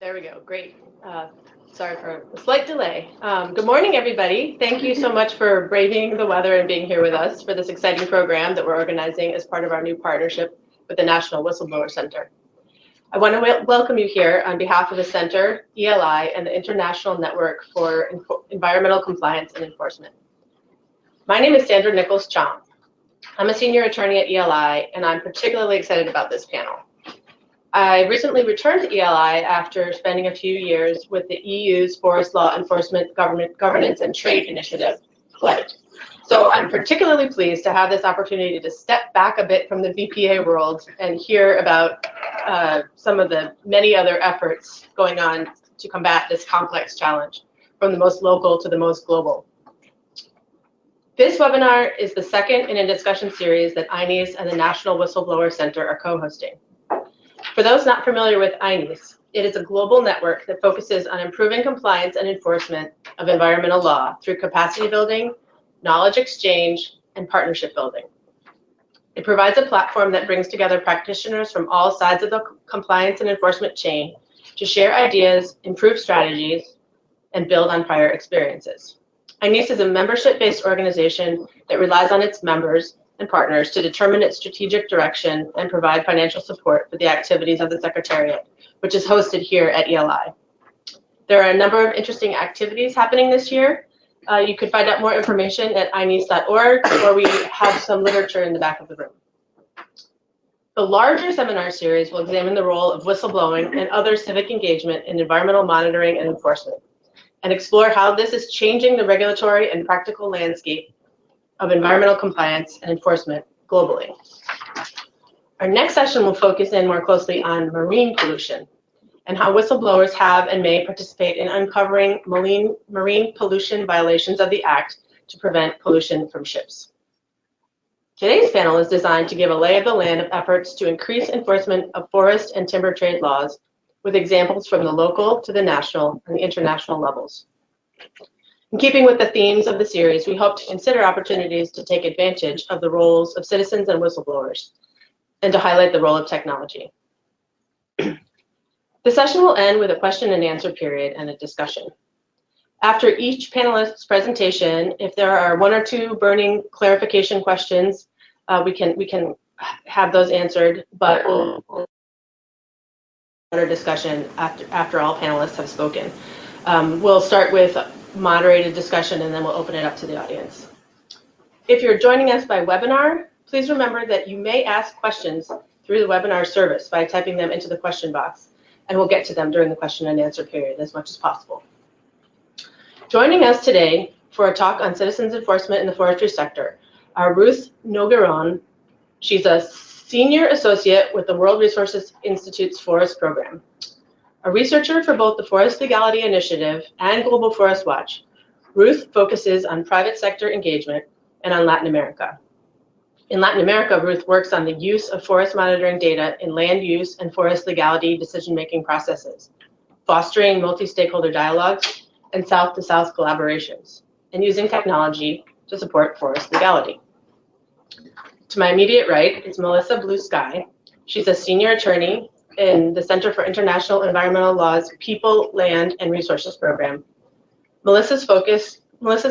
There we go. Great. Sorry for the slight delay. Good morning, everybody. Thank you so much for braving the weather and being here with us for this exciting program that we're organizing as part of our new partnership with the National Whistleblower Center. I want to welcome you here on behalf of the Center, ELI, and the International Network for Environmental Compliance and Enforcement. My name is Sandra Nichols-Chong. I'm a senior attorney at ELI, and I'm particularly excited about this panel. I recently returned to ELI after spending a few years with the EU's Forest Law Enforcement Governance and Trade Initiative, FLEGT. So I'm particularly pleased to have this opportunity to step back a bit from the VPA world and hear about some of the many other efforts going on to combat this complex challenge, from the most local to the most global. This webinar is the second in a discussion series that INES and the National Whistleblower Center are co-hosting. For those not familiar with INES, it is a global network that focuses on improving compliance and enforcement of environmental law through capacity building, knowledge exchange, and partnership building. It provides a platform that brings together practitioners from all sides of the compliance and enforcement chain to share ideas, improve strategies, and build on prior experiences. INES is a membership-based organization that relies on its members and partners to determine its strategic direction and provide financial support for the activities of the Secretariat, which is hosted here at ELI. There are a number of interesting activities happening this year. You could find out more information at ines.org, or we have some literature in the back of the room. The larger seminar series will examine the role of whistleblowing and other civic engagement in environmental monitoring and enforcement, and explore how this is changing the regulatory and practical landscape of environmental compliance and enforcement globally. Our next session will focus in more closely on marine pollution and how whistleblowers have and may participate in uncovering marine pollution violations of the Act to prevent pollution from ships. Today's panel is designed to give a lay of the land of efforts to increase enforcement of forest and timber trade laws, with examples from the local to the national and the international levels. In keeping with the themes of the series, we hope to consider opportunities to take advantage of the roles of citizens and whistleblowers, and to highlight the role of technology. The session will end with a question and answer period and a discussion. After each panelist's presentation, if there are one or two burning clarification questions, we can have those answered, but we'll have a discussion after all panelists have spoken. We'll start with moderated discussion, and then we'll open it up to the audience. If you're joining us by webinar, please remember that you may ask questions through the webinar service by typing them into the question box, and we'll get to them during the question and answer period as much as possible. Joining us today for a talk on citizens enforcement in the forestry sector are Ruth Nogueron. She's a senior associate with the World Resources Institute's Forest Program. A researcher for both the Forest Legality Initiative and Global Forest Watch, Ruth focuses on private sector engagement and on Latin America. In Latin America, Ruth works on the use of forest monitoring data in land use and forest legality decision-making processes, fostering multi-stakeholder dialogues and south-to-south collaborations, and using technology to support forest legality. To my immediate right is Melissa Blue Sky. She's a senior attorney in the Center for International Environmental Law's People, Land, and Resources Program. Melissa's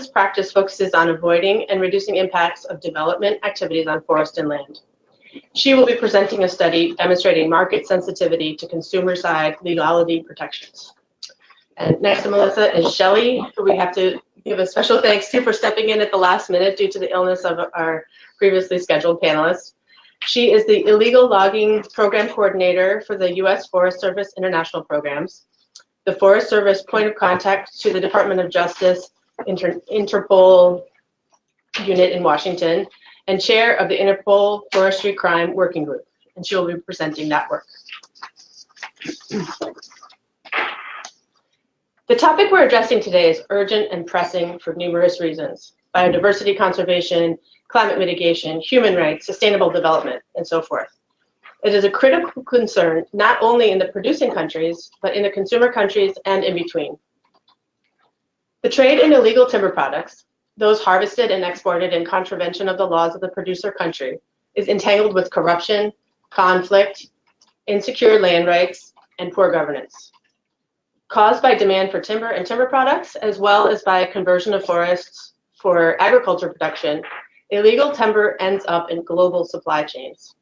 practice focuses on avoiding and reducing impacts of development activities on forest and land. She will be presenting a study demonstrating market sensitivity to consumer-side legality protections. And next to Melissa is Shelley, who we have to give a special thanks to for stepping in at the last minute due to the illness of our previously scheduled panelist. She is the Illegal Logging Program Coordinator for the U.S. Forest Service International Programs, the Forest Service point of contact to the Department of Justice Interpol unit in Washington, and chair of the Interpol Forestry Crime Working Group, and she will be presenting that work. The topic we're addressing today is urgent and pressing for numerous reasons: biodiversity conservation, climate mitigation, human rights, sustainable development, and so forth. It is a critical concern not only in the producing countries, but in the consumer countries and in between. The trade in illegal timber products, those harvested and exported in contravention of the laws of the producer country, is entangled with corruption, conflict, insecure land rights, and poor governance. caused by demand for timber and timber products, as well as by conversion of forests for agriculture production, illegal timber ends up in global supply chains.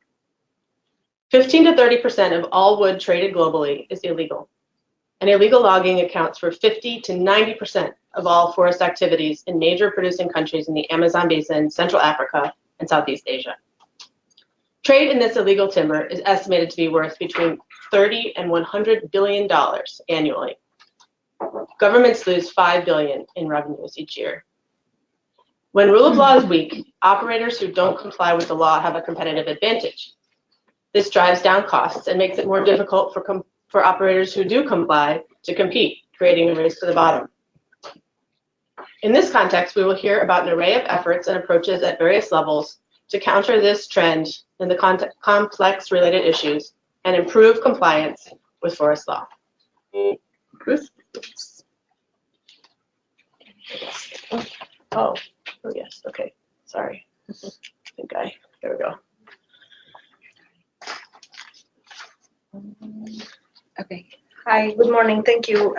15 to 30% of all wood traded globally is illegal, and illegal logging accounts for 50 to 90% of all forest activities in major producing countries in the Amazon basin, Central Africa, and Southeast Asia. Trade in this illegal timber is estimated to be worth between $30 and $100 billion annually. Governments lose $5 billion in revenues each year. When rule of law is weak, operators who don't comply with the law have a competitive advantage. This drives down costs and makes it more difficult for operators who do comply to compete, creating a race to the bottom. In this context, we will hear about an array of efforts and approaches at various levels to counter this trend in the complex related issues and improve compliance with forest law. Oh, yes, okay, sorry. There we go. Okay. Hi, good morning. Thank you,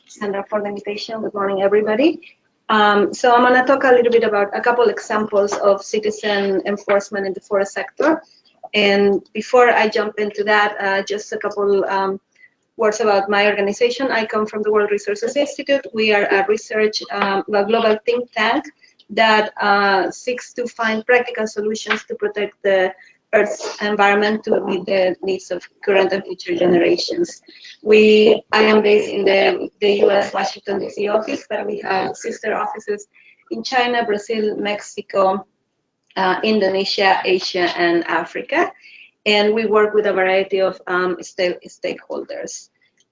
Sandra, for the invitation. Good morning, everybody. So I'm going to talk a little bit about a couple examples of citizen enforcement in the forest sector. And before I jump into that, just a couple words about my organization. I come from the World Resources Institute. We are a research, a global think tank that seeks to find practical solutions to protect the Earth's environment to meet the needs of current and future generations. I am based in the U.S. Washington, D.C. office, but we have sister offices in China, Brazil, Mexico, Indonesia, Asia, and Africa. And we work with a variety of stakeholders.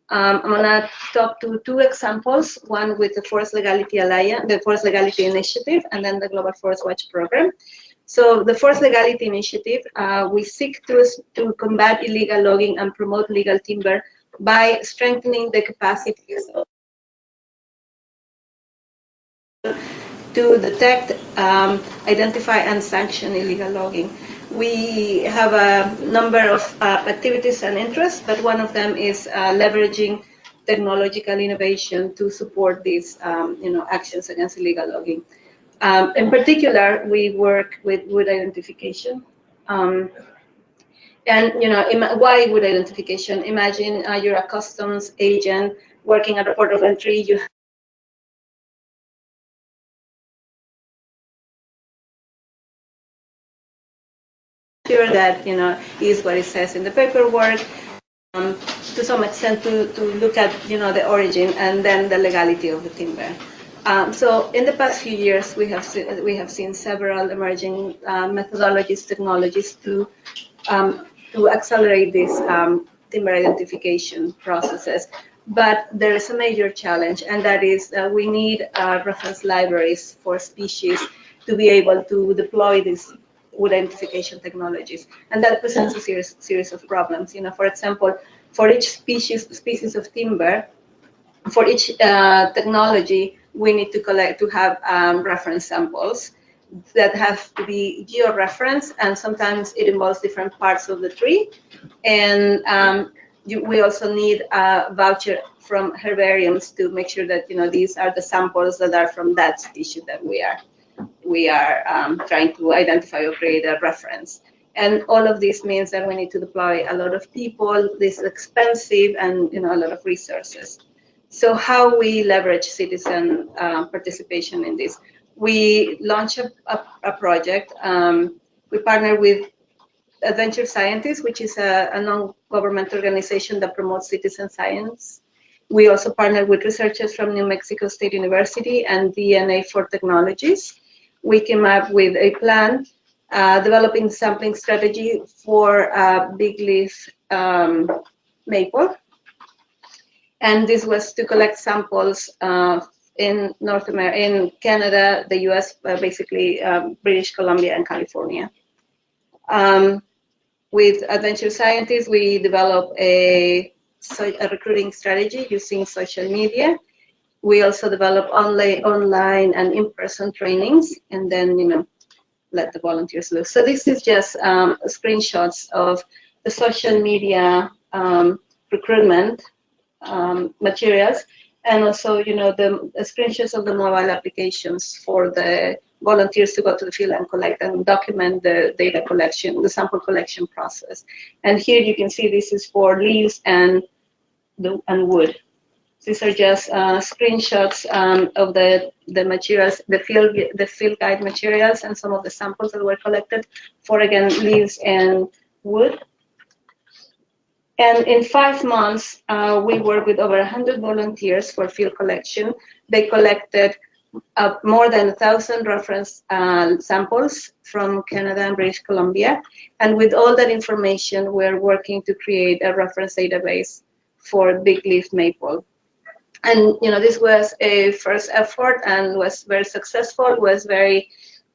I'm going to talk to two examples, one with the Forest Legality Alliance, the Forest Legality Initiative, and then the Global Forest Watch Program. So the Forest Legality Initiative, we seek to combat illegal logging and promote legal timber by strengthening the capacities to detect, identify, and sanction illegal logging. We have a number of activities and interests, but one of them is leveraging technological innovation to support these actions against illegal logging. In particular, we work with wood identification. And why wood identification? Imagine you're a customs agent working at a port of entry. You sure that is what it says in the paperwork. To some extent, to look at the origin and then the legality of the timber. So in the past few years, we have seen several emerging methodologies, technologies to accelerate these timber identification processes. But there is a major challenge, and that is we need reference libraries for species to be able to deploy these wood identification technologies, and that presents a series of problems. For example, for each species of timber, for each technology, we need to have reference samples that have to be geo-referenced, and sometimes it involves different parts of the tree. And we also need a voucher from herbariums to make sure that these are the samples that are from that species that we are trying to identify or create a reference. And all of this means that we need to deploy a lot of people. This is expensive and a lot of resources. So how we leverage citizen participation in this? We launched a project. We partner with Adventure Scientists, which is a non-government organization that promotes citizen science. We also partner with researchers from New Mexico State University and DNA for Technologies. We came up with a plan developing sampling strategy for big leaf maple. And this was to collect samples in North America, in Canada, the US, basically British Columbia and California. With Adventure Scientists, we developed a recruiting strategy using social media. We also develop online and in-person trainings, and then let the volunteers loose. So this is just screenshots of the social media recruitment materials, and also, the screenshots of the mobile applications for the volunteers to go to the field and collect and document the data collection, the sample collection process. And here you can see this is for leaves and wood. These are just screenshots of the materials, the field guide materials, and some of the samples that were collected for, again, leaves and wood. And in 5 months, we worked with over 100 volunteers for field collection. They collected more than 1,000 reference samples from Canada and British Columbia. And with all that information, we're working to create a reference database for big leaf maple. And this was a first effort and was very successful.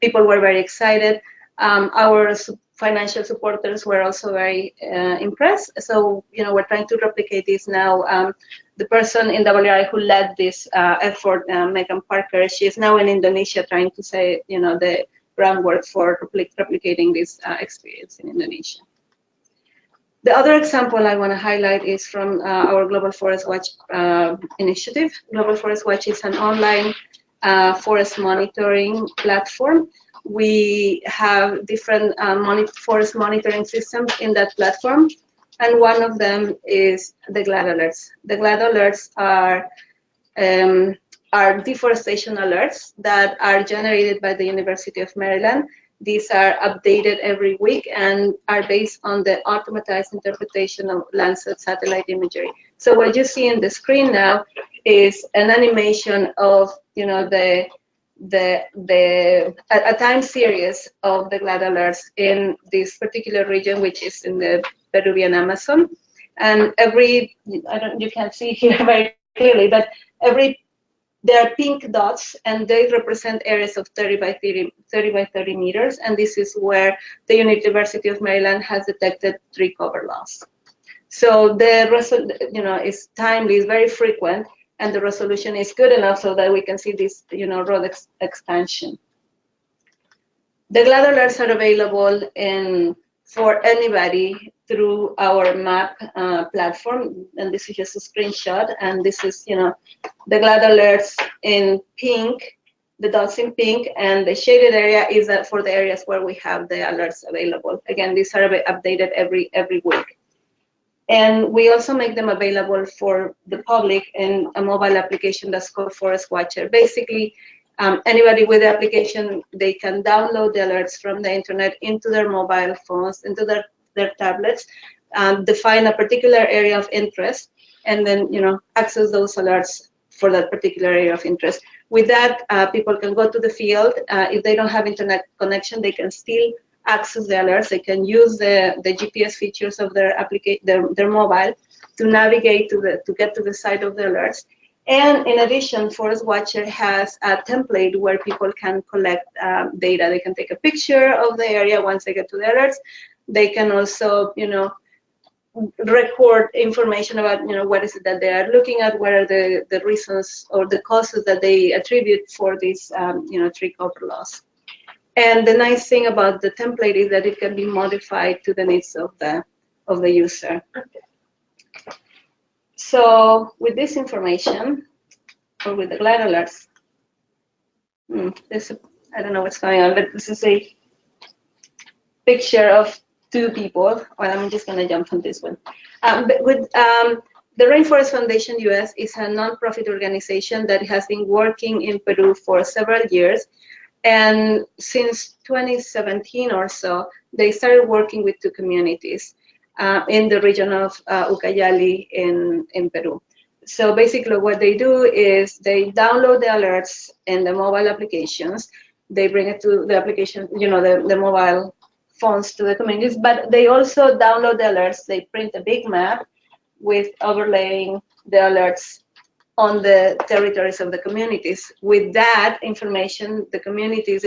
People were very excited. Our financial supporters were also very impressed. So we're trying to replicate this now. The person in WRI who led this effort, Megan Parker, she is now in Indonesia trying to say the groundwork for replicating this experience in Indonesia. The other example I want to highlight is from our Global Forest Watch initiative. Global Forest Watch is an online forest monitoring platform. We have different forest monitoring systems in that platform, and one of them is the GLAD alerts. The GLAD alerts are deforestation alerts that are generated by the University of Maryland. These are updated every week and are based on the automatized interpretation of Landsat satellite imagery. So what you see in the screen now is an animation of a time series of the GLAD alerts in this particular region, which is in the Peruvian Amazon. And you can't see here very clearly, but there are pink dots, and they represent areas of 30 by 30 meters, and this is where the University of Maryland has detected tree cover loss. So the is timely, is very frequent, and the resolution is good enough so that we can see this road expansion. The GLAD alerts are available for anybody through our map platform, and this is just a screenshot, and this is the GLAD alerts in pink, the dots in pink, and the shaded area is for the areas where we have the alerts available. Again, these are updated every week. And we also make them available for the public in a mobile application that's called Forest Watcher. Basically, anybody with the application, they can download the alerts from the internet into their mobile phones, into their tablets, define a particular area of interest, and then access those alerts for that particular area of interest. With that, people can go to the field. If they don't have internet connection, they can still access the alerts. They can use the GPS features of their mobile to navigate to get to the site of the alerts. And in addition, Forest Watcher has a template where people can collect data. They can take a picture of the area once they get to the alerts. They can also, record information about, what is it that they are looking at, what are the reasons or the causes that they attribute for this, tree cover loss. And the nice thing about the template is that it can be modified to the needs of the user. So with this information, or with the GLAD alerts, I don't know what's going on, but this is a picture of two people. Well, I'm just going to jump on this one. The Rainforest Foundation US is a nonprofit organization that has been working in Peru for several years. And since 2017 or so, they started working with two communities in the region of Ucayali in Peru. So basically what they do is they download the alerts in the mobile applications. They bring it to the application, the mobile phones to the communities, but they also download the alerts. They print a big map with overlaying the alerts on the territories of the communities. With that information, the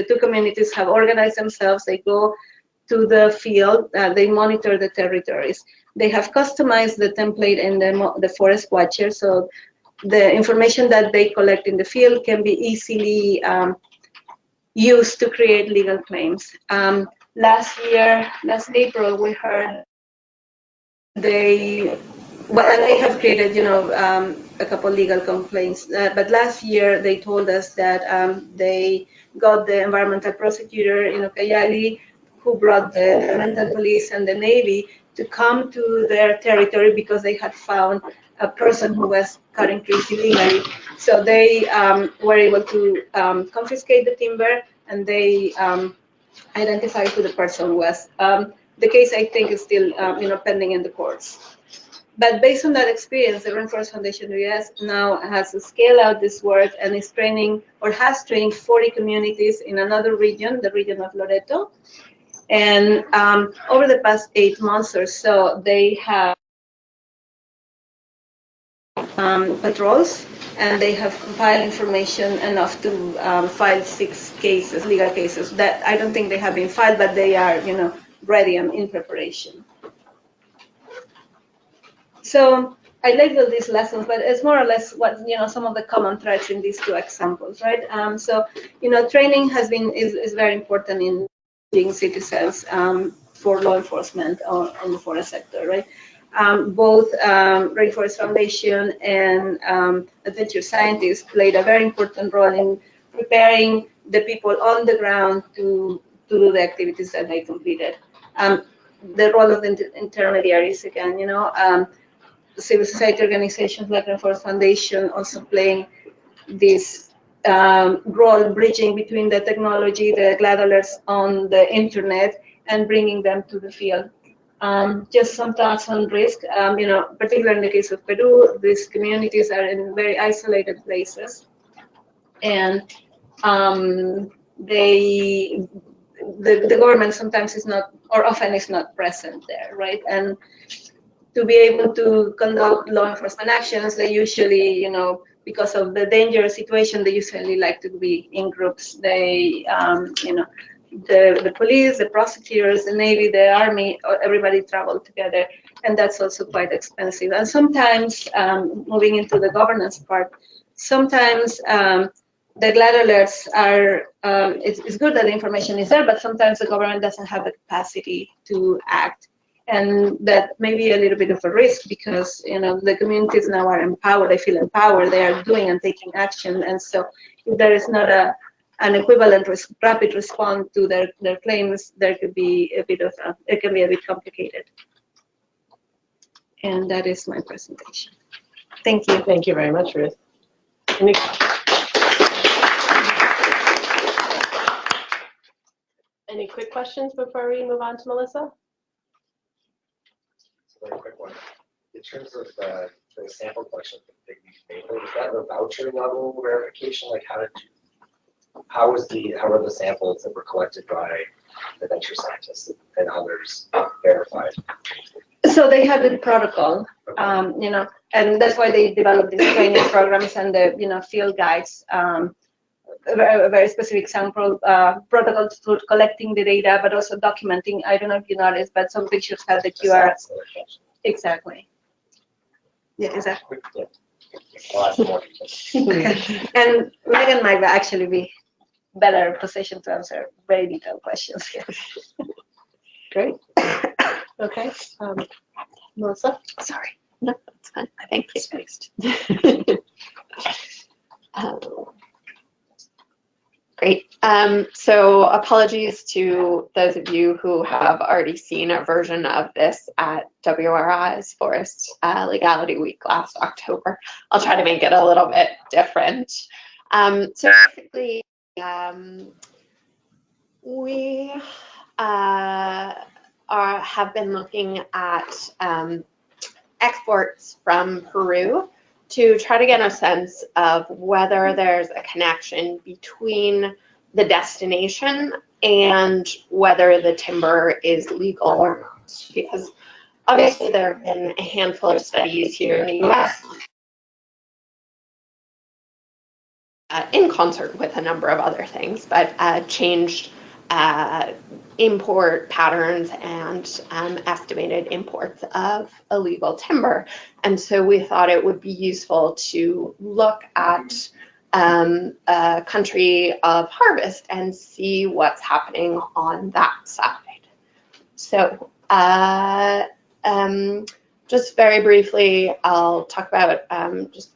two communities have organized themselves. They go to the field, they monitor the territories. They have customized the template in the Forest Watcher, so the information that they collect in the field can be easily used to create legal claims. Last April, we heard they well, and they have created, a couple legal complaints. But last year they told us that they got the environmental prosecutor in Ucayali, who brought the environmental police and the Navy to come to their territory because they had found a person who was cutting trees illegally. So they were able to confiscate the timber, and they identified who the person was. The case, I think, is still pending in the courts. But based on that experience, the Rainforest Foundation US now has to scale out this work and is training, or has trained, 40 communities in another region, the region of Loreto. And over the past 8 months or so, they have patrols, and they have compiled information enough to file 6 cases, legal cases. That I don't think they have been filed, but they are, ready and in preparation. So I label these lessons, but it's more or less what, some of the common threads in these 2 examples, right? So, training is very important in being citizens for law enforcement or in the forest sector, right? Both Rainforest Foundation and Adventure Scientists played a very important role in preparing the people on the ground to do the activities that they completed. The role of the intermediaries, again, civil society organizations like the Forest Foundation also playing this role, bridging between the technology, the glad alerts on the internet, and bringing them to the field. Just some thoughts on risk. Particularly in the case of Peru, these communities are in very isolated places, and the government sometimes is not, or often is not present there, right? And to be able to conduct law enforcement actions, they usually, because of the dangerous situation, they usually like to be in groups. They, the police, the prosecutors, the Navy, the Army, everybody travel together, and that's also quite expensive. And sometimes, moving into the governance part, sometimes the glad alerts are, it's good that the information is there, but sometimes the government doesn't have the capacity to act. And that may be a little bit of a risk because, the communities now are empowered, they feel empowered, they are doing and taking action. And so if there is not an equivalent rapid response to their claims, there could be a bit of, it can be a bit complicated. And that is my presentation. Thank you. Thank you very much, Ruth. Any quick questions before we move on to Melissa? Very quick one. In terms of the sample collection that you made, was that a voucher level verification? Like how were the samples that were collected by the venture scientists and others verified? So they have the protocol, and that's why they developed these training programs and the field guides. A very specific sample protocols for collecting the data, but also documenting. I don't know if you noticed, but some pictures have the QR. Exactly. Yeah, exactly. Yeah. I'll ask more details. Okay. And Megan might actually be better positioned to answer very detailed questions here. Great. Okay. Melissa? Sorry. No, that's fine. Thank you. Great. So apologies to those of you who have already seen a version of this at WRI's Forest Legality Week last October. I'll try to make it a little bit different. So basically, we have been looking at exports from Peru to try to get a sense of whether there's a connection between the destination and whether the timber is legal or not. Because obviously there have been a handful of studies here in the US in concert with a number of other things, but changed import patterns and estimated imports of illegal timber. And so we thought it would be useful to look at a country of harvest and see what's happening on that side. So just very briefly, I'll talk about just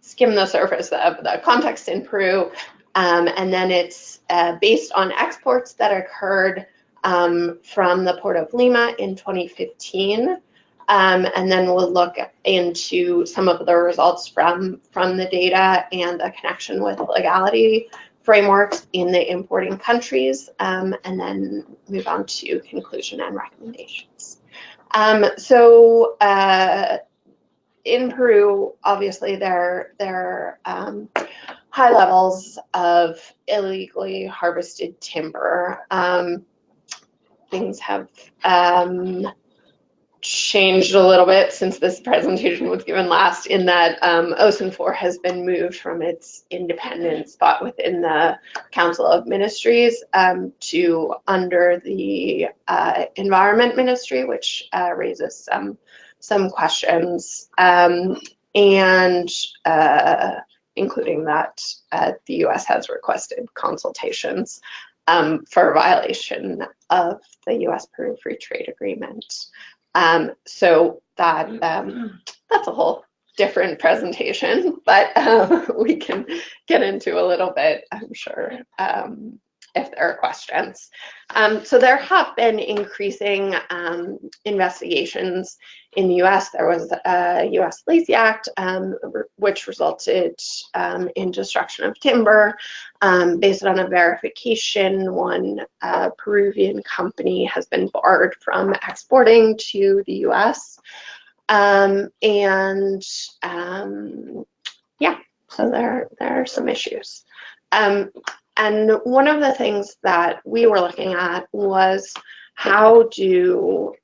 skim the surface of the context in Peru, and then it's based on exports that occurred from the Port of Lima in 2015. And then we'll look into some of the results from the data and the connection with legality frameworks in the importing countries, and then move on to conclusion and recommendations. So in Peru, obviously, there are high levels of illegally harvested timber. Things have changed a little bit since this presentation was given last, in that OCEN4 has been moved from its independent spot within the Council of Ministries to under the Environment Ministry, which raises some questions, and including that the U.S. has requested consultations for violation of the U.S.-Peru Free Trade Agreement. So that's a whole different presentation, but we can get into a little bit, I'm sure, if there are questions. So there have been increasing investigations in the U.S. There was a U.S. Lacey Act, which resulted in destruction of timber. Based on a verification, one Peruvian company has been barred from exporting to the U.S. Yeah, so there are some issues. And one of the things that we were looking at was, how do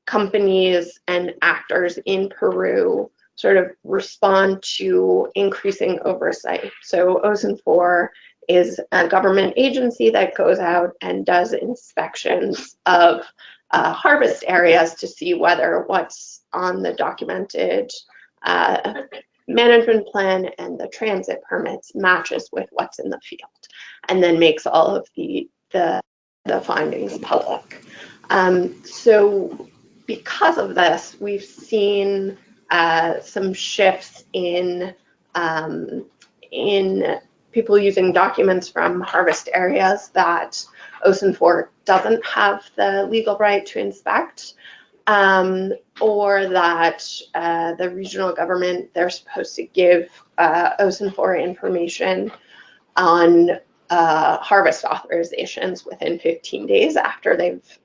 companies and actors in Peru sort of respond to increasing oversight? So OCEN4 is a government agency that goes out and does inspections of harvest areas to see whether what's on the documented management plan and the transit permits matches with what's in the field, and then makes all of the findings public. So because of this, we've seen some shifts in people using documents from harvest areas that OCEN4 doesn't have the legal right to inspect, or that the regional government, they're supposed to give OCEN4 information on harvest authorizations within 15 days after they've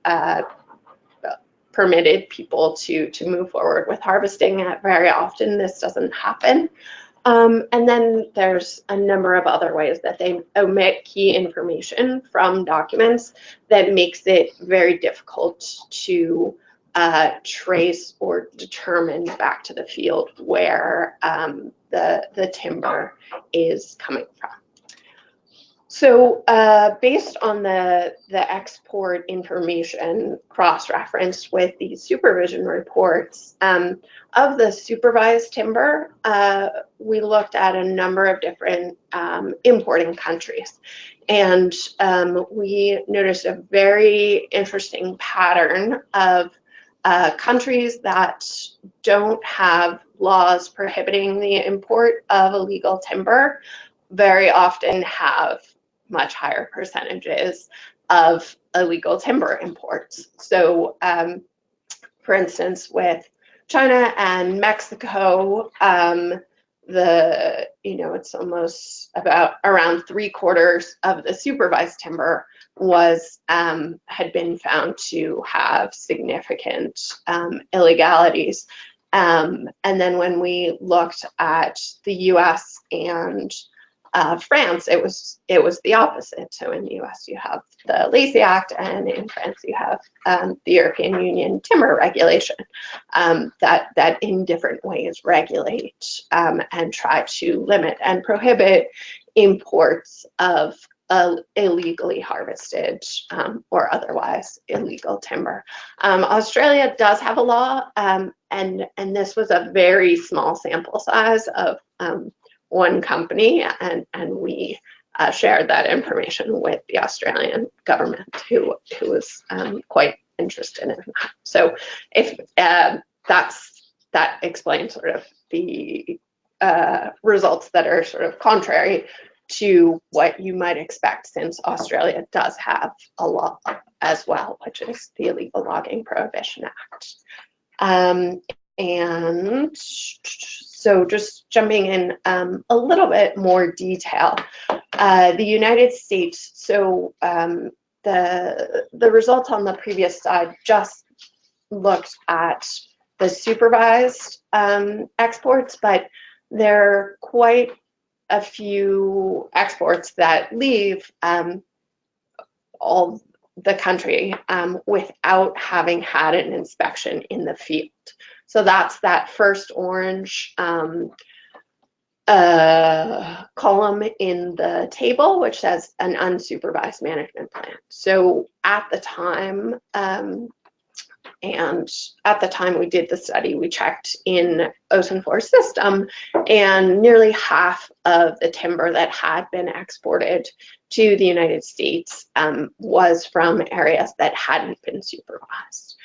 permitted people to move forward with harvesting. Very often this doesn't happen. And then there's a number of other ways that they omit key information from documents that makes it very difficult to trace or determine back to the field where the timber is coming from. So based on the export information cross-referenced with these supervision reports, of the supervised timber, we looked at a number of different importing countries. And we noticed a very interesting pattern of countries that don't have laws prohibiting the import of illegal timber very often have much higher percentages of illegal timber imports. So, for instance, with China and Mexico, it's almost around 3/4 of the supervised timber was had been found to have significant illegalities. And then when we looked at the U.S. and France, it was the opposite. So in the U.S. you have the Lacey Act, and in France you have the European Union timber regulation that in different ways regulate and try to limit and prohibit imports of illegally harvested or otherwise illegal timber. Australia does have a law, and this was a very small sample size of one company, and we shared that information with the Australian government, who was quite interested in that. So if that explains sort of the results that are sort of contrary to what you might expect, since Australia does have a law as well, which is the Illegal Logging Prohibition Act. And so just jumping in a little bit more detail, the United States, so the results on the previous slide just looked at the supervised exports, but there are quite a few exports that leave all the country without having had an inspection in the field. So that's that first orange column in the table, which says an unsupervised management plan. So at the time, we did the study, we checked in Ocean Forest System, and nearly half of the timber that had been exported to the United States was from areas that hadn't been supervised.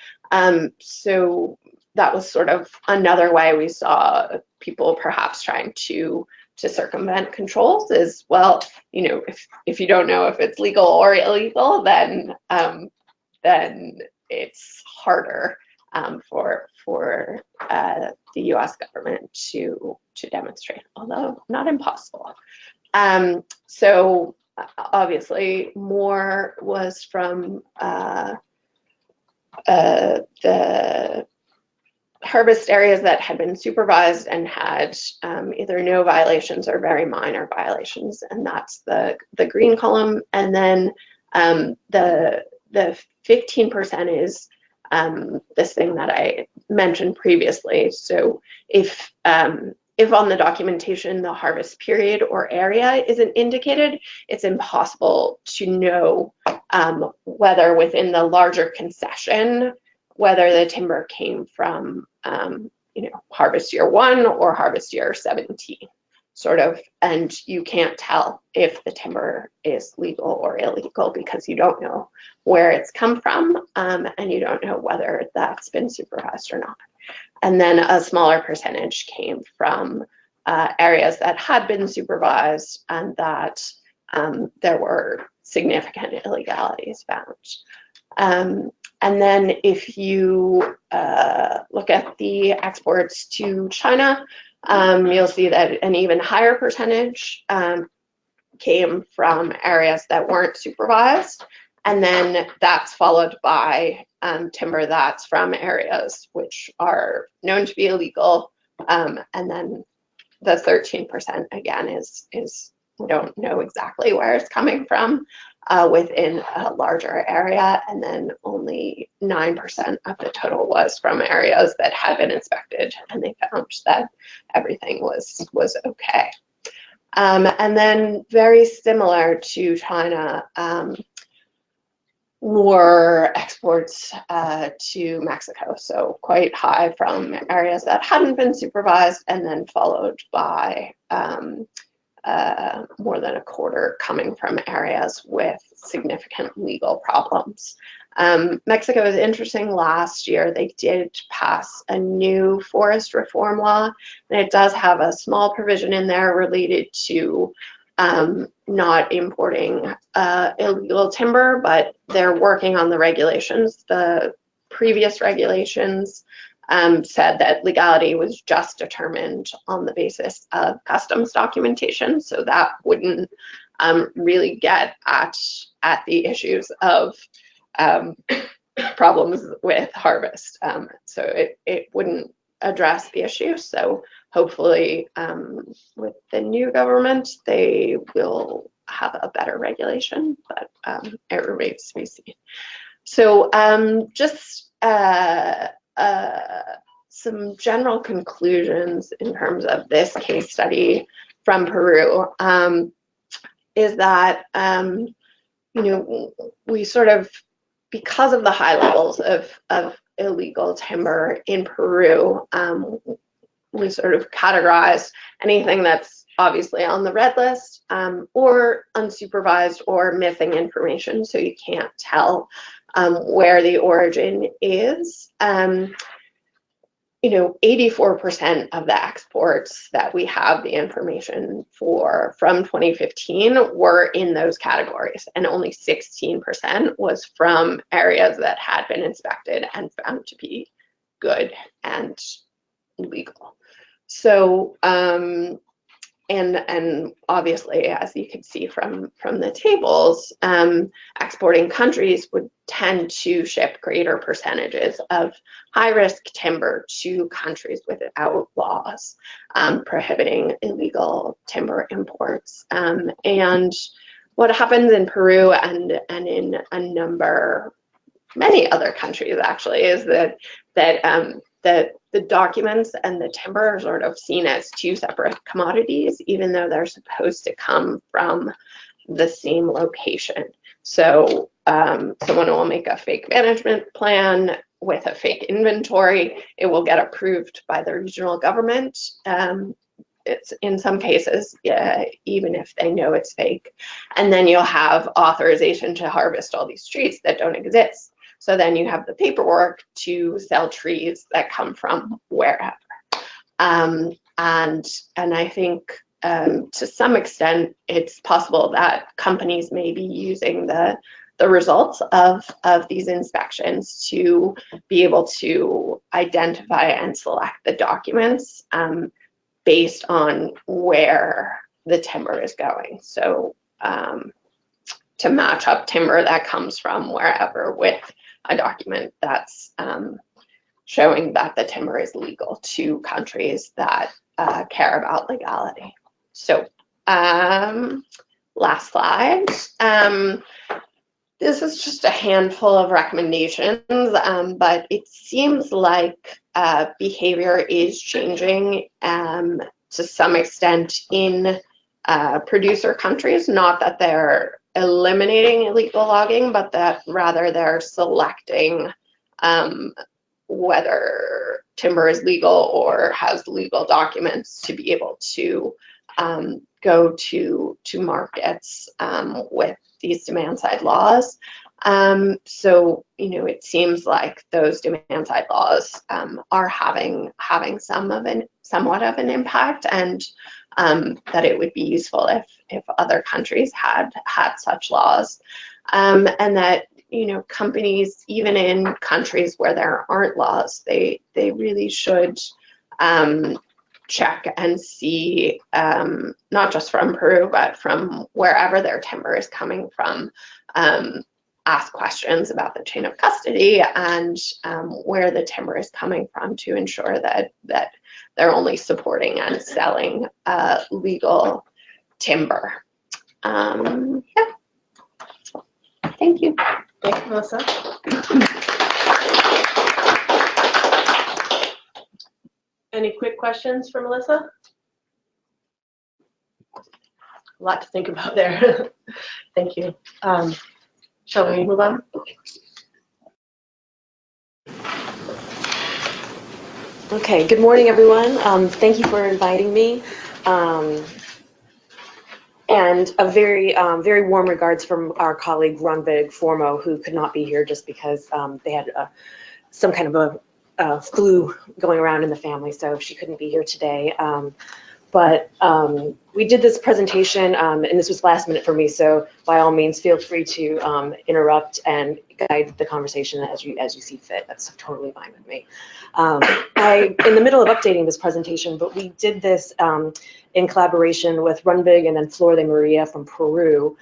So that was sort of another way we saw people perhaps trying to circumvent controls is, well, you know, if you don't know if it's legal or illegal, then it's harder for the U.S. government to demonstrate, although not impossible. So obviously more was from the harvest areas that had been supervised and had either no violations or very minor violations, and that's the green column. And then the 15% is this thing that I mentioned previously. So if on the documentation the harvest period or area isn't indicated, it's impossible to know whether within the larger concession, whether the timber came from harvest year 1 or harvest year 17, sort of, and you can't tell if the timber is legal or illegal because you don't know where it's come from, and you don't know whether that's been supervised or not. And then a smaller percentage came from areas that had been supervised and that there were significant illegalities found. And then if you look at the exports to China, you'll see that an even higher percentage came from areas that weren't supervised. And then that's followed by timber that's from areas which are known to be illegal. And then the 13% again is we don't know exactly where it's coming from within a larger area. And then only 9% of the total was from areas that had been inspected and they found that everything was okay. And then very similar to China, were exports to Mexico, so quite high from areas that hadn't been supervised, and then followed by more than a quarter coming from areas with significant legal problems. Mexico is interesting. Last year they did pass a new forest reform law, and it does have a small provision in there related to not importing illegal timber, but they're working on the regulations. The previous regulations said that legality was just determined on the basis of customs documentation, so that wouldn't really get at the issues of problems with harvest. So it wouldn't address the issue. So hopefully with the new government, they will have a better regulation, but it remains to be seen. So just some general conclusions in terms of this case study from Peru is that, we sort of, because of the high levels of illegal timber in Peru, we sort of categorize anything that's obviously on the red list or unsupervised or missing information, so you can't tell where the origin is. 84% of the exports that we have the information for from 2015 were in those categories, and only 16% was from areas that had been inspected and found to be good and legal. So, and obviously, as you can see from the tables, exporting countries would tend to ship greater percentages of high-risk timber to countries without laws prohibiting illegal timber imports. And what happens in Peru and in many other countries actually is that the documents and the timber are sort of seen as two separate commodities, even though they're supposed to come from the same location. So someone will make a fake management plan with a fake inventory. It will get approved by the regional government. It's in some cases, even if they know it's fake. And then you'll have authorization to harvest all these trees that don't exist. So then you have the paperwork to sell trees that come from wherever. And I think to some extent, it's possible that companies may be using the results of these inspections to be able to identify and select the documents based on where the timber is going. So to match up timber that comes from wherever with a document that's showing that the timber is legal to countries that care about legality. So last slide. This is just a handful of recommendations, but it seems like behavior is changing to some extent in producer countries, not that they're eliminating illegal logging, but that rather they're selecting whether timber is legal or has legal documents to be able to go to markets with these demand side laws. So it seems like those demand side laws are having somewhat of an impact, and that it would be useful if other countries had such laws, and that companies, even in countries where there aren't laws, they really should check and see, not just from Peru, but from wherever their timber is coming from, ask questions about the chain of custody and where the timber is coming from to ensure that they're only supporting and selling legal timber. Yeah. Thank you. Thank you, Melissa. Any quick questions for Melissa? A lot to think about there. Thank you. Shall we move on? Okay, good morning, everyone. Thank you for inviting me. And a very warm regards from our colleague Ronvig Formo, who could not be here just because they had some kind of a flu going around in the family, so she couldn't be here today. But we did this presentation, and this was last minute for me, so by all means, feel free to interrupt and guide the conversation as you see fit. That's totally fine with me. I'm in the middle of updating this presentation, but we did this in collaboration with Runvig and then Flor de Maria from Peru.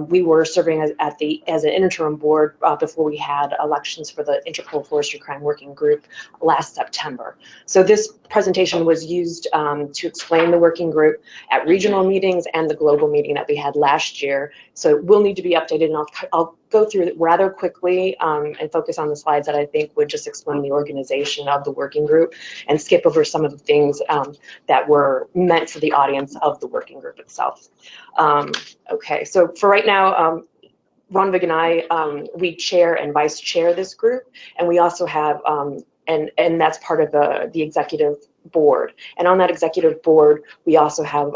We were serving as an interim board before we had elections for the Interpol Forestry Crime Working Group last September. So this presentation was used to explain the working group at regional meetings and the global meeting that we had last year. So it will need to be updated, and I'll go through it rather quickly and focus on the slides that I think would just explain the organization of the working group and skip over some of the things that were meant for the audience of the working group itself. Okay, so for right now, Ronvig and I, we chair and vice chair this group, and we also have, and that's part of the executive board. And on that executive board, we also have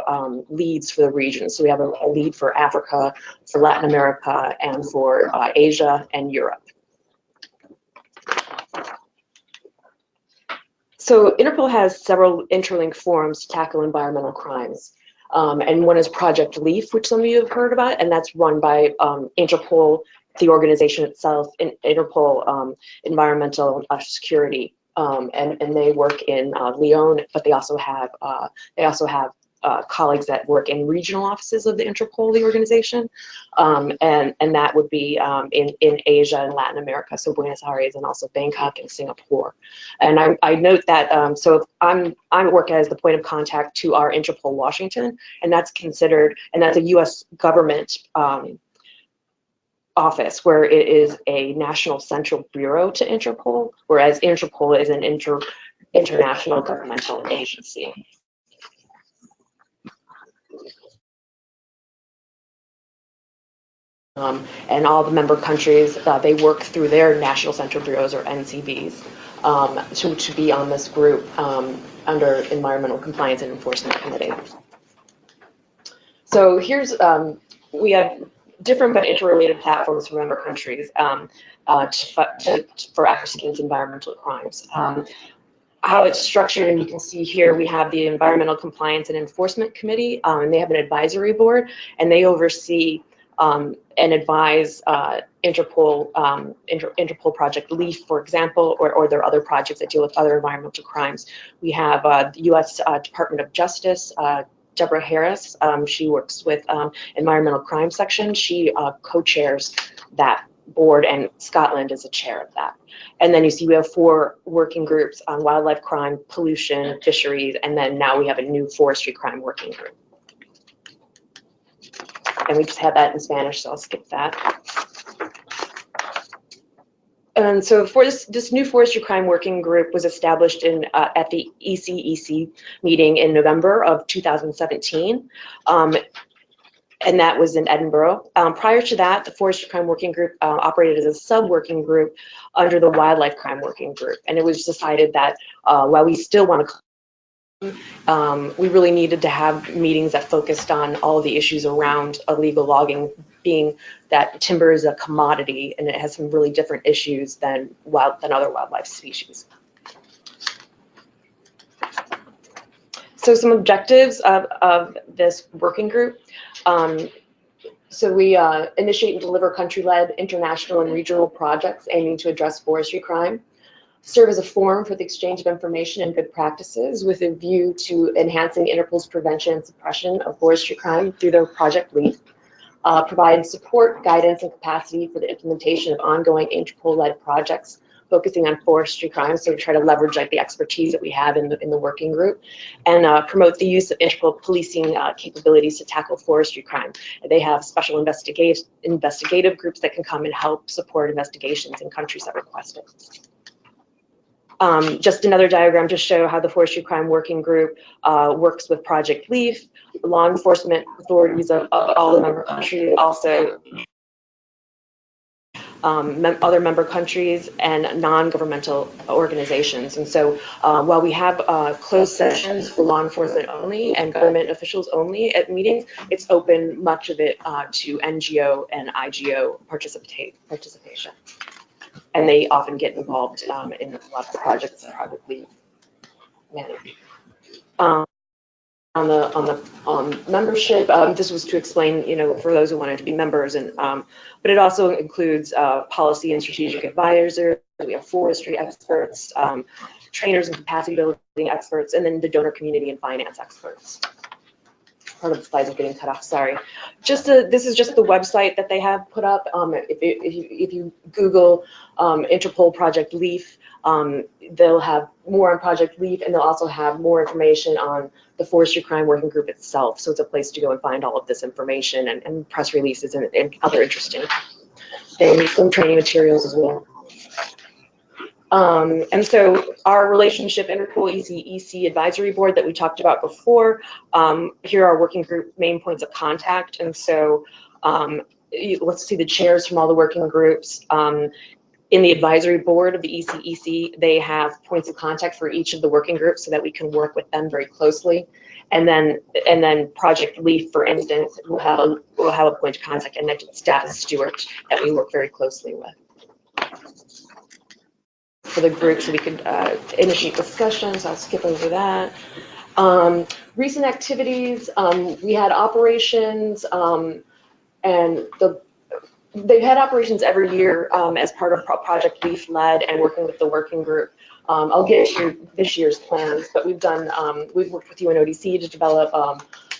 leads for the region. So we have a lead for Africa, for Latin America, and for Asia and Europe. So Interpol has several interlinked forums to tackle environmental crimes. And one is Project LEAF, which some of you have heard about, and that's run by Interpol, the organization itself, Interpol Environmental Security, and they work in Lyon, but they also have colleagues that work in regional offices of the Interpol, the organization, and that would be in Asia and Latin America, so Buenos Aires and also Bangkok and Singapore. And I note that, so I work as the point of contact to our Interpol Washington, and that's considered, and that's a U.S. government office where it is a national central bureau to Interpol, whereas Interpol is an international governmental agency. And all the member countries, they work through their national central bureaus or NCBs to be on this group under Environmental Compliance and Enforcement Committee. So here's, we have different but interrelated platforms for member countries for After against environmental crimes. How it's structured, and you can see here we have the Environmental Compliance and Enforcement Committee, and they have an advisory board, and they oversee and advise Interpol Project LEAF, for example, or there are other projects that deal with other environmental crimes. We have the U.S. Department of Justice, Deborah Harris. She works with Environmental Crime Section. She co-chairs that board, and Scotland is a chair of that. And then you see we have 4 working groups on wildlife crime, pollution, fisheries, and then now we have a new forestry crime working group. And we just had that in Spanish, so I'll skip that. And so for this new forestry crime working group was established at the ECEC meeting in November of 2017. And that was in Edinburgh. Prior to that, the Forestry Crime Working Group operated as a sub-working group under the Wildlife Crime Working Group. And it was decided that while we still want to we really needed to have meetings that focused on all the issues around illegal logging, being that timber is a commodity and it has some really different issues than other wildlife species. So some objectives of this working group. So we initiate and deliver country-led international and regional projects aiming to address forestry crime. Serve as a forum for the exchange of information and good practices with a view to enhancing Interpol's prevention and suppression of forestry crime through their Project LEAF. Provide support, guidance, and capacity for the implementation of ongoing Interpol-led projects focusing on forestry crime. So we try to leverage the expertise that we have in the working group, and promote the use of Interpol policing capabilities to tackle forestry crime. They have special investigative groups that can come and help support investigations in countries that request it. Just another diagram to show how the Forestry Crime Working Group works with Project LEAF, law enforcement authorities of all the member countries, also other member countries and non-governmental organizations. And so while we have closed sessions for law enforcement only and government officials only at meetings, it's open much of it to NGO and IGO participation. And they often get involved in a lot of the projects that Project LEAF manage. On the membership, this was to explain, for those who wanted to be members, and but it also includes policy and strategic advisors. We have forestry experts, trainers and capacity building experts, and then the donor community and finance experts. Part of the slides are getting cut off, sorry. This is just the website that they have put up. If you Google Interpol Project LEAF, they'll have more on Project LEAF, and they'll also have more information on the Forestry Crime Working Group itself. So it's a place to go and find all of this information and press releases and other interesting things, some training materials as well. And so our relationship, Interpol EC Advisory Board that we talked about before, here are working group main points of contact. And so let's see the chairs from all the working groups. In the advisory board of the ECEC, they have points of contact for each of the working groups so that we can work with them very closely. And then Project LEAF, for instance, will have a point of contact and a status steward that we work very closely with. for the group so we could initiate discussions. I'll skip over that. Recent activities, we had operations, and they've had operations every year as part of Project Leaf Led and working with the working group. I'll get to this year's plans, but we've worked with UNODC to develop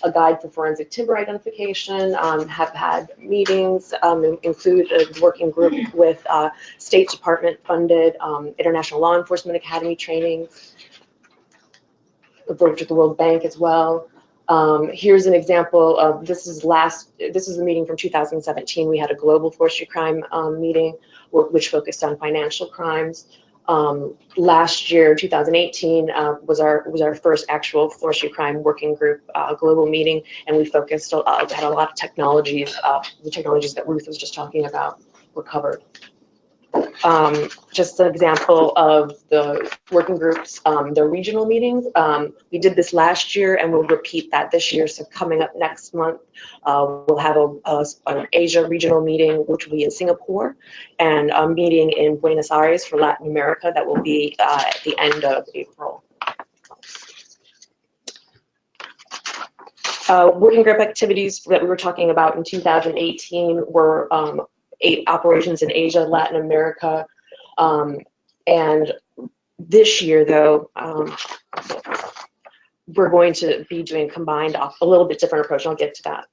a guide for forensic timber identification, have had meetings, include a working group with State Department funded International Law Enforcement Academy training. We've worked with the World Bank as well. Here's an example of, this is a meeting from 2017. We had a global forestry crime meeting which focused on financial crimes. Last year, 2018, was our first actual forestry crime working group global meeting, and we focused, had a lot of technologies, the technologies that Ruth was just talking about were covered. Just an example of the working groups, their regional meetings. We did this last year and we'll repeat that this year. So coming up next month, we'll have an Asia regional meeting, which will be in Singapore, and a meeting in Buenos Aires for Latin America that will be at the end of April. Working group activities that we were talking about in 2018 were 8 operations in Asia, Latin America, and this year, though, we're going to be doing combined, a little bit different approach. I'll get to that.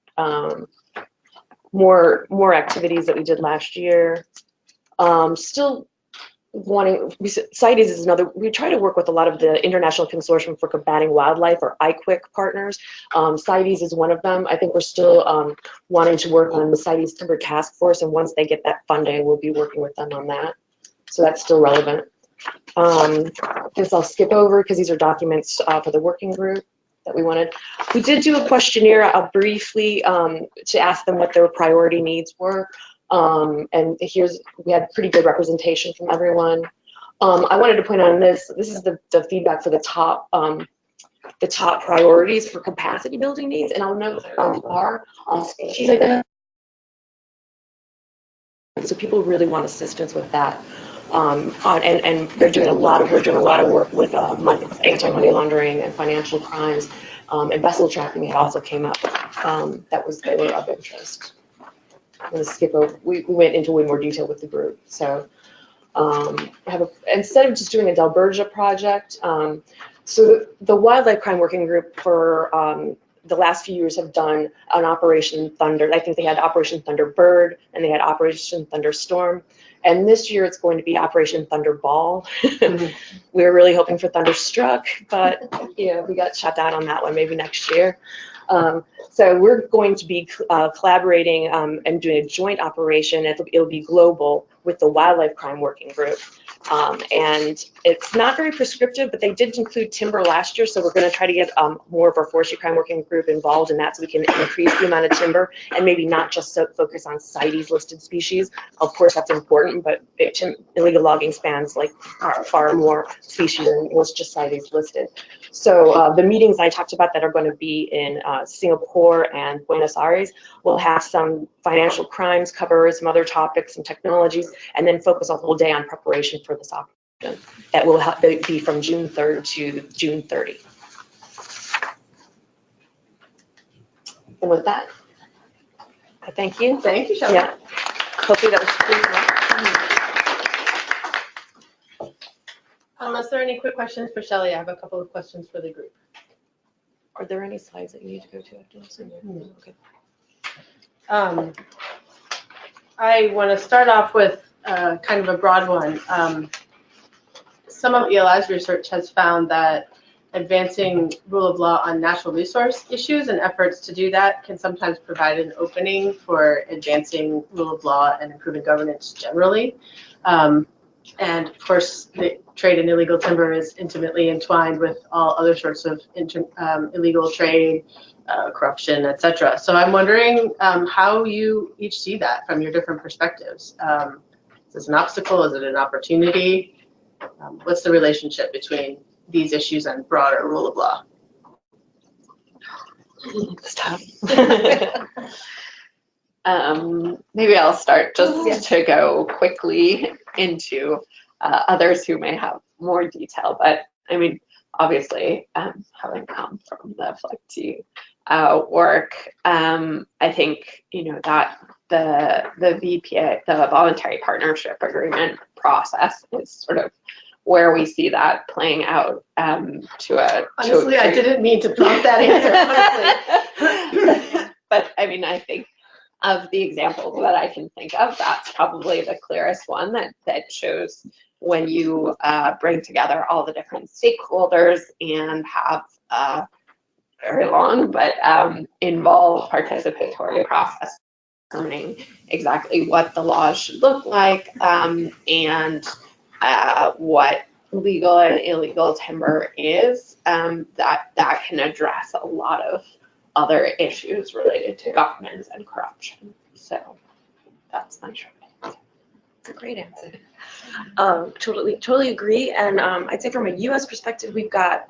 More activities that we did last year. Still wanting, CITES is another, we try to work with a lot of the International Consortium for Combating Wildlife, or IQWIC partners. CITES is one of them. I think we're still wanting to work on the CITES Timber Task Force, and once they get that funding, we'll be working with them on that. So that's still relevant. This I'll skip over because these are documents for the working group that we wanted. We did do a questionnaire briefly to ask them what their priority needs were. And we had pretty good representation from everyone. I wanted to point out on this is the feedback for the top priorities for capacity building needs, and I'll note are on species identification. So people really want assistance with that. And we're doing a lot of work with anti-money laundering and financial crimes, and vessel trafficking had also came up. They were of interest. I'm going to skip over. We went into way more detail with the group. So instead of just doing a Delbergia project, so the Wildlife Crime Working Group for the last few years have done an Operation Thunder. I think they had Operation Thunderbird and they had Operation Thunderstorm. And this year it's going to be Operation Thunderball. We were really hoping for Thunderstruck, but we got shut down on that one, maybe next year. So we're going to be collaborating and doing a joint operation. It'll be global with the Wildlife Crime Working Group. And it's not very prescriptive, but they did include timber last year, so we're going to try to get more of our Forestry Crime Working Group involved in that so we can increase the amount of timber and maybe not just focus on CITES listed species. Of course, that's important, but illegal logging spans like far more species than was just CITES listed. So the meetings I talked about that are going to be in Singapore and Buenos Aires will have some financial crimes cover, some other topics, some technologies, and then focus a whole day on preparation for this operation. That will be from June 3rd to June 30. And with that, I thank you. Thank you, Shelley. Yeah. Hopefully that was clear. Unless there are any quick questions for Shelley, I have a couple of questions for the group. Are there any slides that you need to go to after this? No. Okay. I want to start off with kind of a broad one. Some of ELI's research has found that advancing rule of law on natural resource issues and efforts to do that can sometimes provide an opening for advancing rule of law and improving governance generally. And of course, the trade in illegal timber is intimately entwined with all other sorts of illegal trade, corruption, etc. So I'm wondering how you each see that from your different perspectives. Is this an obstacle? Is it an opportunity? What's the relationship between these issues and broader rule of law? It's tough. Maybe I'll start just to go quickly into others who may have more detail. But I mean, obviously, having come from the FLECT work, I think, that the VPA, the voluntary partnership agreement process is sort of where we see that playing out Honestly, I didn't mean to prompt that answer, honestly. But I mean, I think of the examples that I can think of, that's probably the clearest one that shows when you bring together all the different stakeholders and have a very long but involved participatory process, determining exactly what the laws should look like and what legal and illegal timber is, that can address a lot of other issues related to governance and corruption. So that's my short answer. That's a great answer. Totally agree. And I'd say from a U.S. perspective, we've got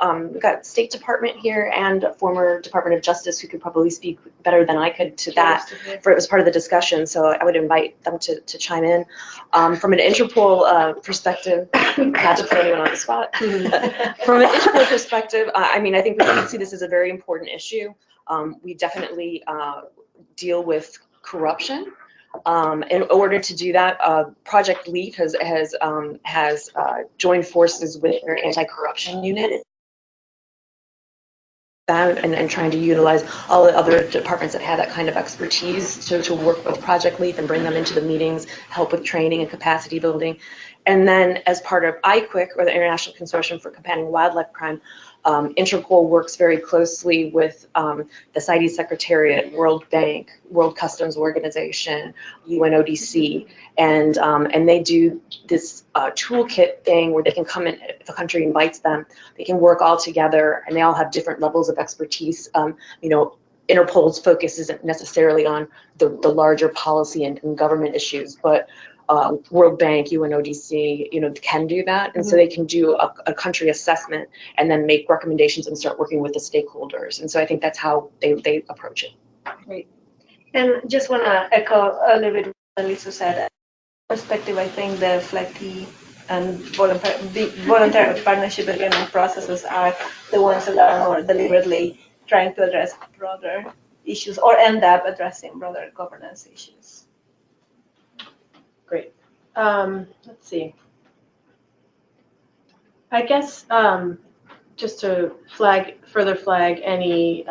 State Department here and former Department of Justice who could probably speak better than I could to that. For it was part of the discussion, so I would invite them to chime in. From an Interpol perspective, not to put anyone on the spot. From an Interpol perspective, I mean, I think we can see this as a very important issue. We definitely deal with corruption. In order to do that, Project LEAP has joined forces with their anti-corruption unit and trying to utilize all the other departments that have that kind of expertise to work with Project LEAP and bring them into the meetings, help with training and capacity building. And then as part of IQIC, or the International Consortium for Combating Wildlife Crime, Interpol works very closely with the CITES Secretariat, World Bank, World Customs Organization, UNODC, and they do this toolkit thing where they can come in, if a country invites them, they can work all together, and they all have different levels of expertise. Interpol's focus isn't necessarily on the larger policy and government issues, but World Bank, UNODC, can do that, and so they can do a country assessment and then make recommendations and start working with the stakeholders. And so I think that's how they approach it. Great. And just want to echo a little bit what Lisa said. Perspective, I think the FLECT and voluntary partnership agreement processes are the ones that are more deliberately trying to address broader issues or end up addressing broader governance issues. Great. Let's see. I guess just to further flag any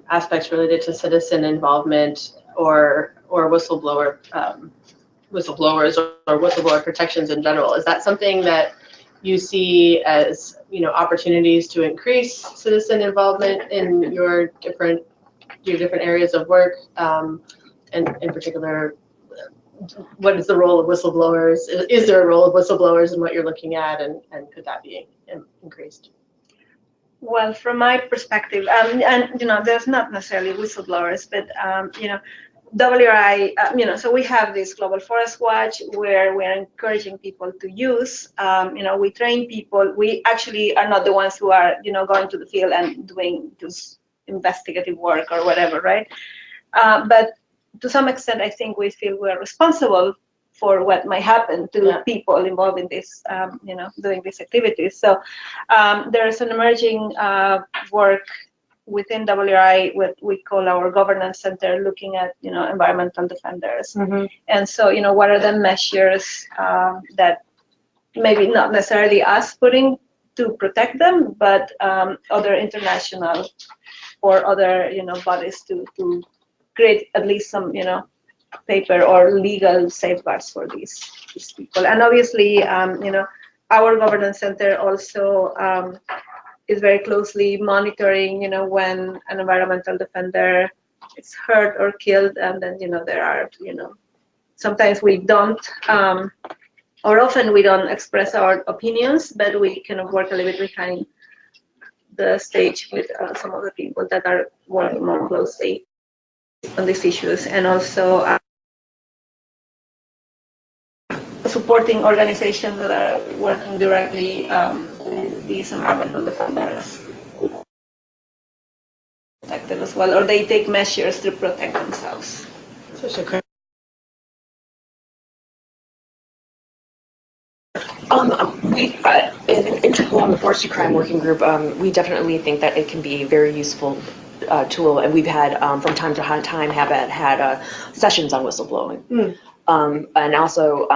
aspects related to citizen involvement or whistleblowers or whistleblower protections in general. Is that something that you see as opportunities to increase citizen involvement in your different areas of work, and in particular? What is the role of whistleblowers? Is there a role of whistleblowers in what you're looking at, and could that be increased? Well, from my perspective, there's not necessarily whistleblowers, but WRI, so we have this Global Forest Watch where we're encouraging people to use. We train people. We actually are not the ones who are, going to the field and doing this investigative work or whatever, right? But to some extent, I think we feel we're responsible for what might happen to people involved in this, doing these activities. So there's an emerging work within WRI, what we call our governance center, looking at, environmental defenders. Mm-hmm. And so, what are the measures that maybe not necessarily us putting to protect them, but other international or other, bodies to create at least some, paper or legal safeguards for these people. And obviously, our governance center also is very closely monitoring, when an environmental defender is hurt or killed, and then, there are, sometimes we don't, or often we don't express our opinions, but we kind of work a little bit behind the stage with some of the people that are working more closely on these issues, and also supporting organizations that are working directly with these environmental defenders protected as well, or they take measures to protect themselves. On the Forestry Crime Working Group, we definitely think that it can be a very useful tool, and we've had, from time to time, had sessions on whistleblowing. And also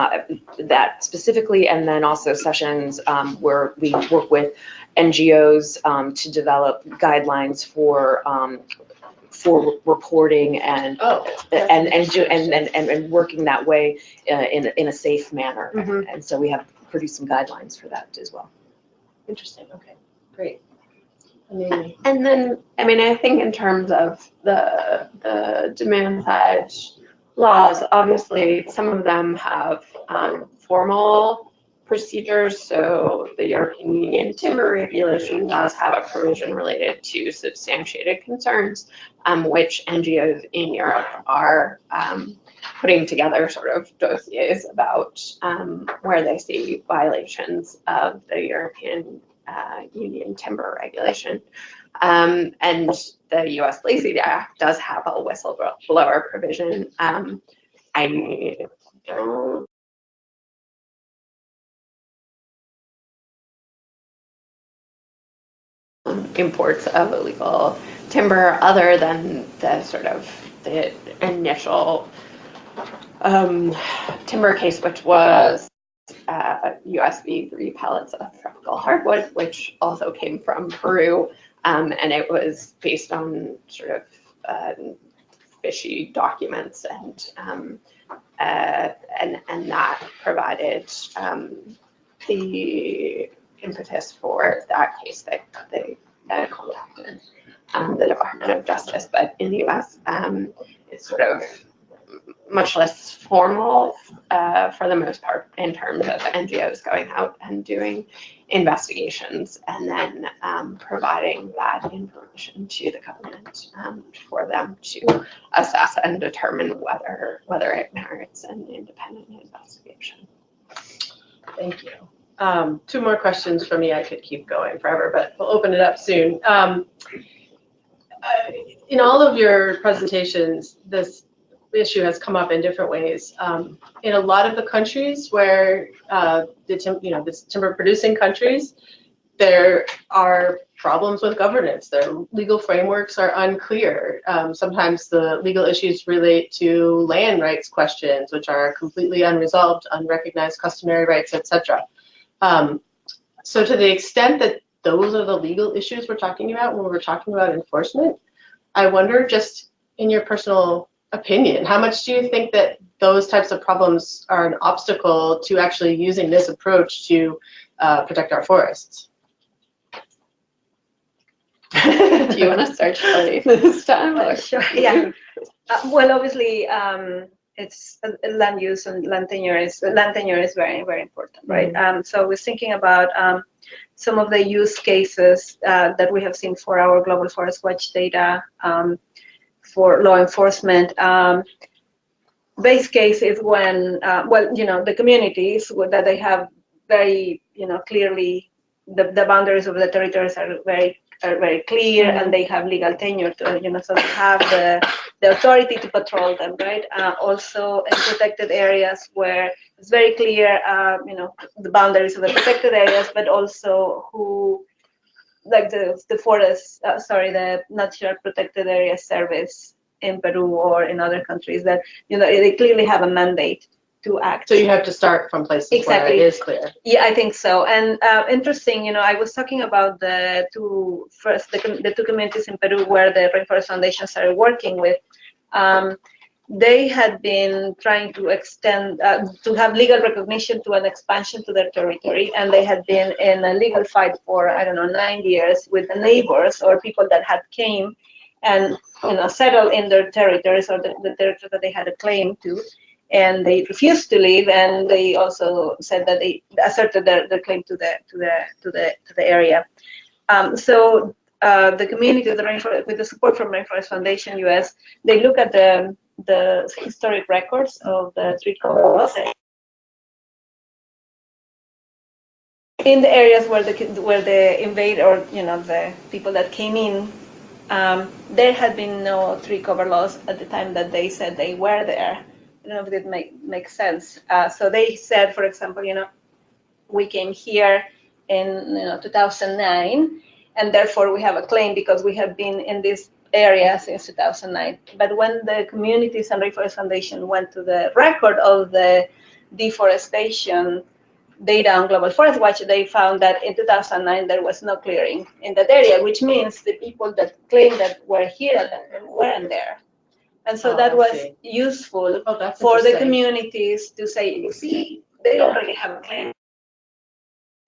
that specifically, and then also sessions where we work with NGOs to develop guidelines for reporting and working that way in a safe manner. Mhm. And so we have produced some guidelines for that as well. Interesting. Okay, great. Amy. And then, I mean, I think in terms of the demand side laws, obviously some of them have formal procedures. So the European Union timber regulation does have a provision related to substantiated concerns, which NGOs in Europe are putting together sort of dossiers about where they see violations of the European Union timber regulation. And the U.S. Lacey Act does have a whistleblower provision. I don't imports of illegal timber other than the sort of the initial timber case, which was USB 3 pellets of tropical hardwood, which also came from Peru, and it was based on sort of fishy documents, and that provided the impetus for that case that they contacted the Department of Justice. But in the U.S., it's sort of much less formal for the most part in terms of NGOs going out and doing investigations and then providing that information to the government for them to assess and determine whether it merits an independent investigation. Thank you. Two more questions for me. I could keep going forever, but we'll open it up soon. In all of your presentations, this issue has come up in different ways. In a lot of the countries where the timber producing countries, there are problems with governance. Their legal frameworks are unclear. Sometimes the legal issues relate to land rights questions, which are completely unresolved, unrecognized customary rights, etc. So to the extent that those are the legal issues we're talking about when we're talking about enforcement, I wonder, just in your personal opinion, how much do you think that those types of problems are an obstacle to actually using this approach to protect our forests? Do you want to start, Shelley, this time? Sure, yeah. Well, obviously, it's land use and land tenure is very, very important, right? Mm-hmm. So I was thinking about some of the use cases that we have seen for our Global Forest Watch data for law enforcement. Base case is when, the communities that they have very, clearly the boundaries of the territories are very clear, Mm-hmm. and they have legal tenure to, so they have the authority to patrol them, right? Also in protected areas where it's very clear, the boundaries of the protected areas, but also who, like the forest, the Natural Protected Area Service in Peru or in other countries that, they clearly have a mandate to act. So you have to start from places Exactly. where it is clear. Yeah, I think so. And interesting, I was talking about the two communities in Peru where the Rainforest Foundation started working with. They had been trying to extend, to have legal recognition to an expansion to their territory, and they had been in a legal fight for, 9 years with the neighbors or people that had came and, settled in their territories or the territory that they had a claim to. And they refused to leave, and they also said that they asserted their claim to the area. So the community of the Rainforest, with the support from Rainforest Foundation US, they look at the historic records of the tree cover laws in the areas where the invade or the people that came in. There had been no tree cover laws at the time that they said they were there. I don't know if it makes sense. So they said, for example, we came here in 2009, and therefore we have a claim because we have been in this area since 2009. But when the Communities and Rainforest Foundation went to the record of the deforestation data on Global Forest Watch, they found that in 2009 there was no clearing in that area, which means the people that claim that were here weren't there. And so that was useful for the communities to say, you see, they already have a claim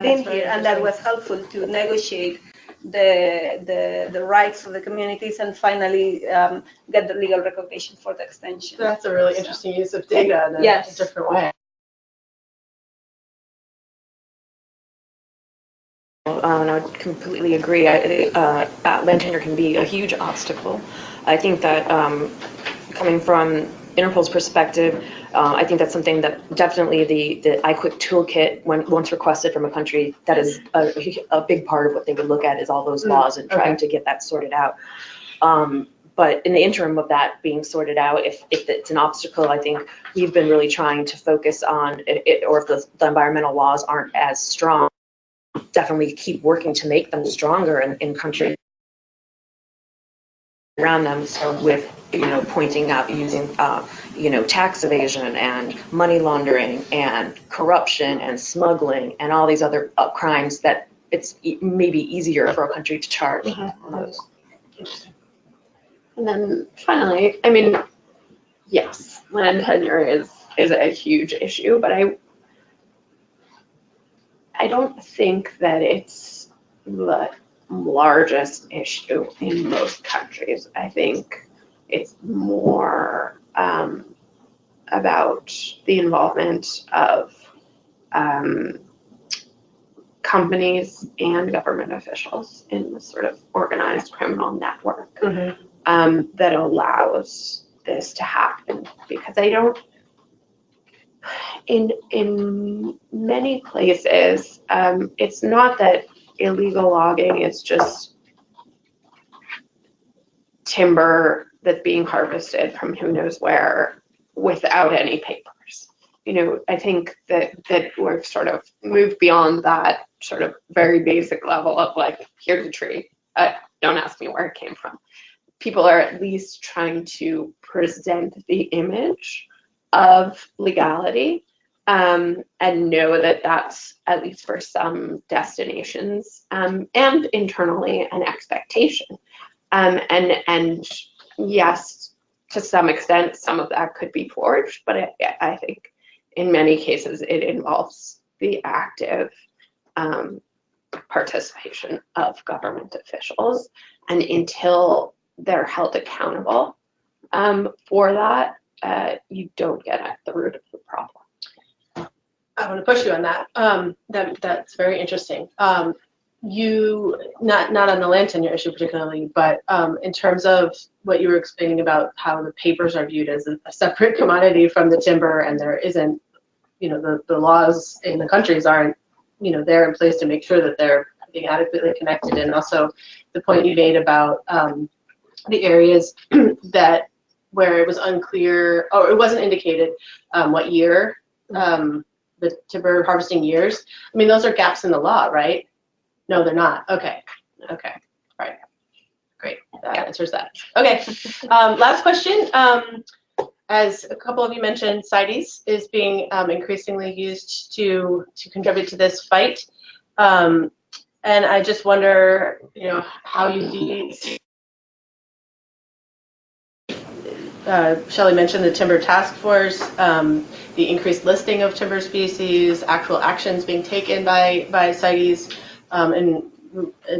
in here, and that was helpful to negotiate the rights of the communities and finally get the legal recognition for the extension. That's a really interesting use of data in a different way. And I would completely agree. Land tenure can be a huge obstacle. I think that coming from Interpol's perspective, I think that's something that definitely the iQuick toolkit, once requested from a country, that is a big part of what they would look at is all those laws and trying to get that sorted out. But in the interim of that being sorted out, if it's an obstacle, I think we've been really trying to focus on it, or if the environmental laws aren't as strong, definitely keep working to make them stronger in countries around them. So with pointing out using tax evasion and money laundering and corruption and smuggling and all these other crimes that it's maybe easier for a country to charge on those. And then finally, I mean, yes, land tenure is a huge issue, but I don't think that it's the largest issue in most countries. I think it's more about the involvement of companies and government officials in this sort of organized criminal network that allows this to happen. Because I don't, in many places, it's not that illegal logging is just timber that's being harvested from who knows where without any papers. I think that we've sort of moved beyond that sort of very basic level of like, here's a tree. Don't ask me where it came from. People are at least trying to present the image of legality and know that that's, at least for some destinations and internally, an expectation. And yes, to some extent, some of that could be forged, but I think in many cases it involves the active participation of government officials. And until they're held accountable for that, you don't get at the root of the problem. I want to push you on that. That's very interesting. You not on the land tenure issue particularly, but in terms of what you were explaining about how the papers are viewed as a separate commodity from the timber, and there isn't, the laws in the countries aren't, there in place to make sure that they're being adequately connected, and also the point you made about the areas where it was unclear, or it wasn't indicated what year. The timber harvesting years. I mean, those are gaps in the law, right? No, they're not. Okay. Right. Great. That answers that. Okay. Last question. As a couple of you mentioned, CITES is being increasingly used to contribute to this fight. And I just wonder, how you see. Shelley mentioned the Timber Task Force, the increased listing of timber species, actual actions being taken by CITES in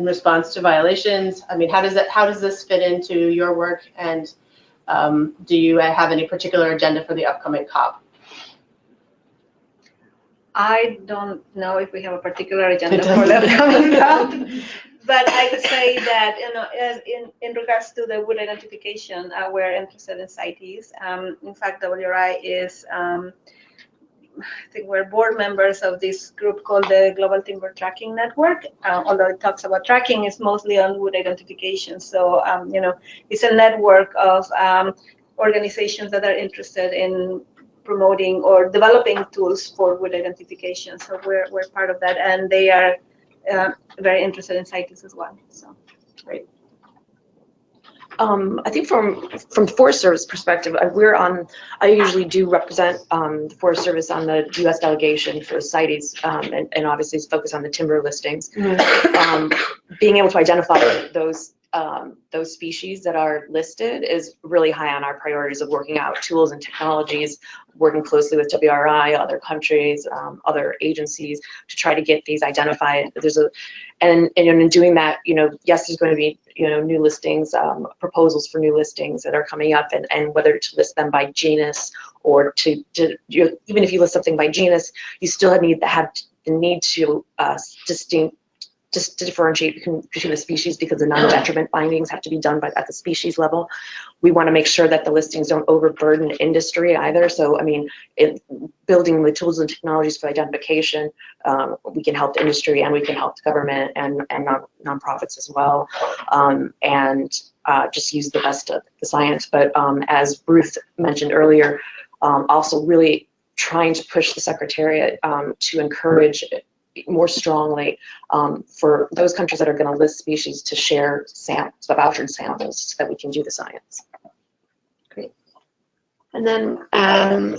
response to violations. I mean, how does this fit into your work, and do you have any particular agenda for the upcoming COP? I don't know if we have a particular agenda for the upcoming COP. But I would say that, as in regards to the wood identification, we're interested in CITES. In fact, WRI is, I think we're board members of this group called the Global Timber Tracking Network. Although it talks about tracking, it's mostly on wood identification. So, it's a network of organizations that are interested in promoting or developing tools for wood identification. So we're part of that, and they are very interested in CITES as well. So great. I think from the Forest Service perspective, I usually do represent the Forest Service on the U.S. delegation for CITES, and obviously focus on the timber listings. Being able to identify those species that are listed is really high on our priorities of working out tools and technologies, working closely with WRI, other countries, other agencies to try to get these identified. And in doing that, yes, there's going to be new listings, proposals for new listings that are coming up, and whether to list them by genus or even if you list something by genus, you still need to differentiate between the species, because the non-detriment findings have to be done at the species level. We want to make sure that the listings don't overburden industry either. So, building the tools and technologies for identification, we can help the industry and we can help the government and nonprofits as well, and just use the best of the science. But as Ruth mentioned earlier, also really trying to push the Secretariat to encourage more strongly for those countries that are going to list species to share samples, the vouchered samples, so that we can do the science. Great. And then, I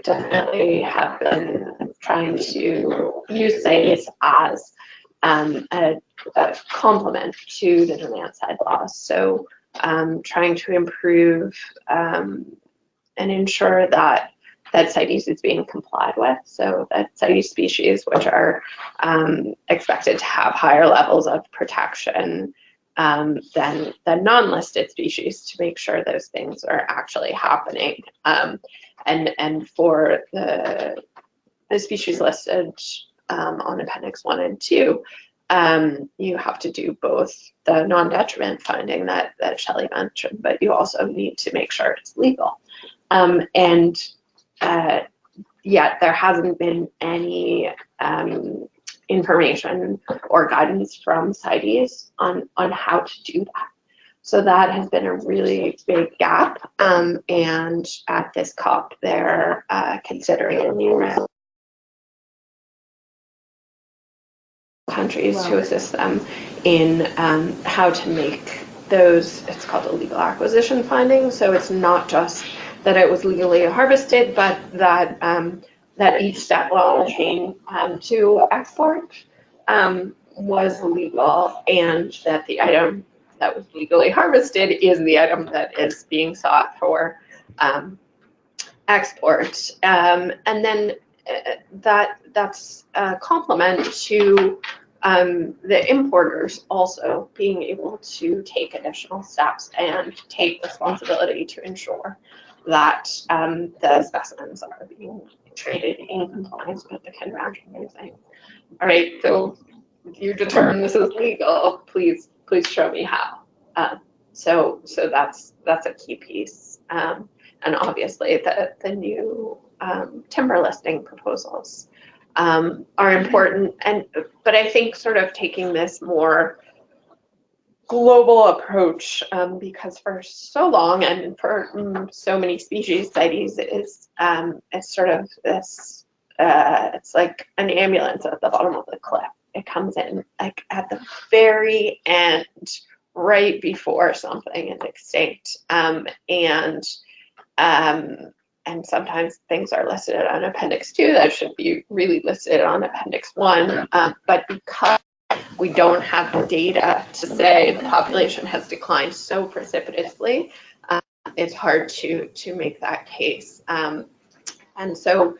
definitely have been trying to use CITES as a complement to the demand side laws. So trying to improve and ensure that CITES is being complied with, so that CITES species, which are expected to have higher levels of protection than non-listed species, to make sure those things are actually happening. And for the species listed on Appendix 1 and 2, you have to do both the non-detriment finding that Shelley mentioned, but you also need to make sure it's legal. Yet there hasn't been any information or guidance from CITES on how to do that. So that has been a really big gap. And at this COP, they're considering using countries to assist them in how to make those, it's called a legal acquisition finding. So it's not just that it was legally harvested, but that each step along the chain to export was legal, and that the item that was legally harvested is the item that is being sought for export. And then that's a complement to the importers also being able to take additional steps and take responsibility to ensure that the specimens are being traded in compliance with the convention. All right, so you determine this is legal, please show me how. So that's a key piece, and obviously the new timber listing proposals are important, but I think sort of taking this more global approach, because for so long and for so many species, CITES is it's sort of this it's like an ambulance at the bottom of the cliff. It comes in like at the very end, right before something is extinct, and sometimes things are listed on Appendix 2 that should be really listed on Appendix 1, but because we don't have the data to say the population has declined so precipitously, it's hard to make that case. And so,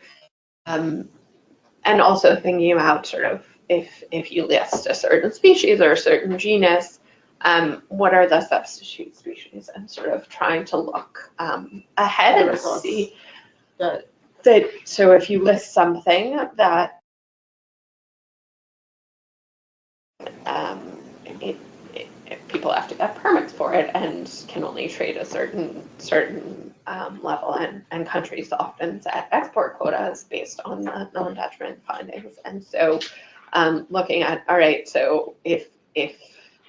and also thinking about sort of if you list a certain species or a certain genus, what are the substitute species, and sort of trying to look ahead and see that. So if you list something that people have to get permits for it and can only trade a certain level, and countries often set export quotas based on the non-detriment findings. And so looking at, all right, so if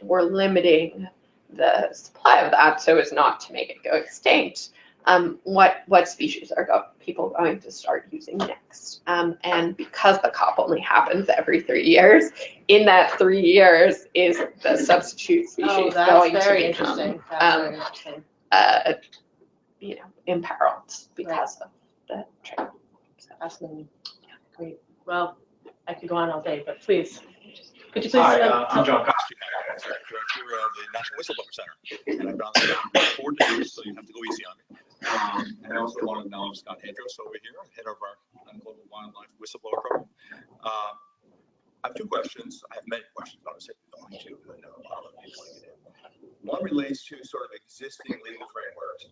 we're limiting the supply of that so as not to make it go extinct, what species are people going to start using next? And because the COP only happens every 3 years, in that 3 years is the substitute species going to very become interesting. That's very interesting. imperiled because of the trade. Fascinating. Great. Well, I could go on all day, but please, could you please? Hi, I'm John Kostyk, Director of the National Whistleblower Center, and I've been on the ground for 4 days, so you have to go easy on me. And I also want to acknowledge Scott Hedros over here, head of our Global Wildlife Whistleblower Program. I have 2 questions. I have many questions, but I'll say only 2, because I know a lot of you want to get in. One relates to sort of existing legal frameworks.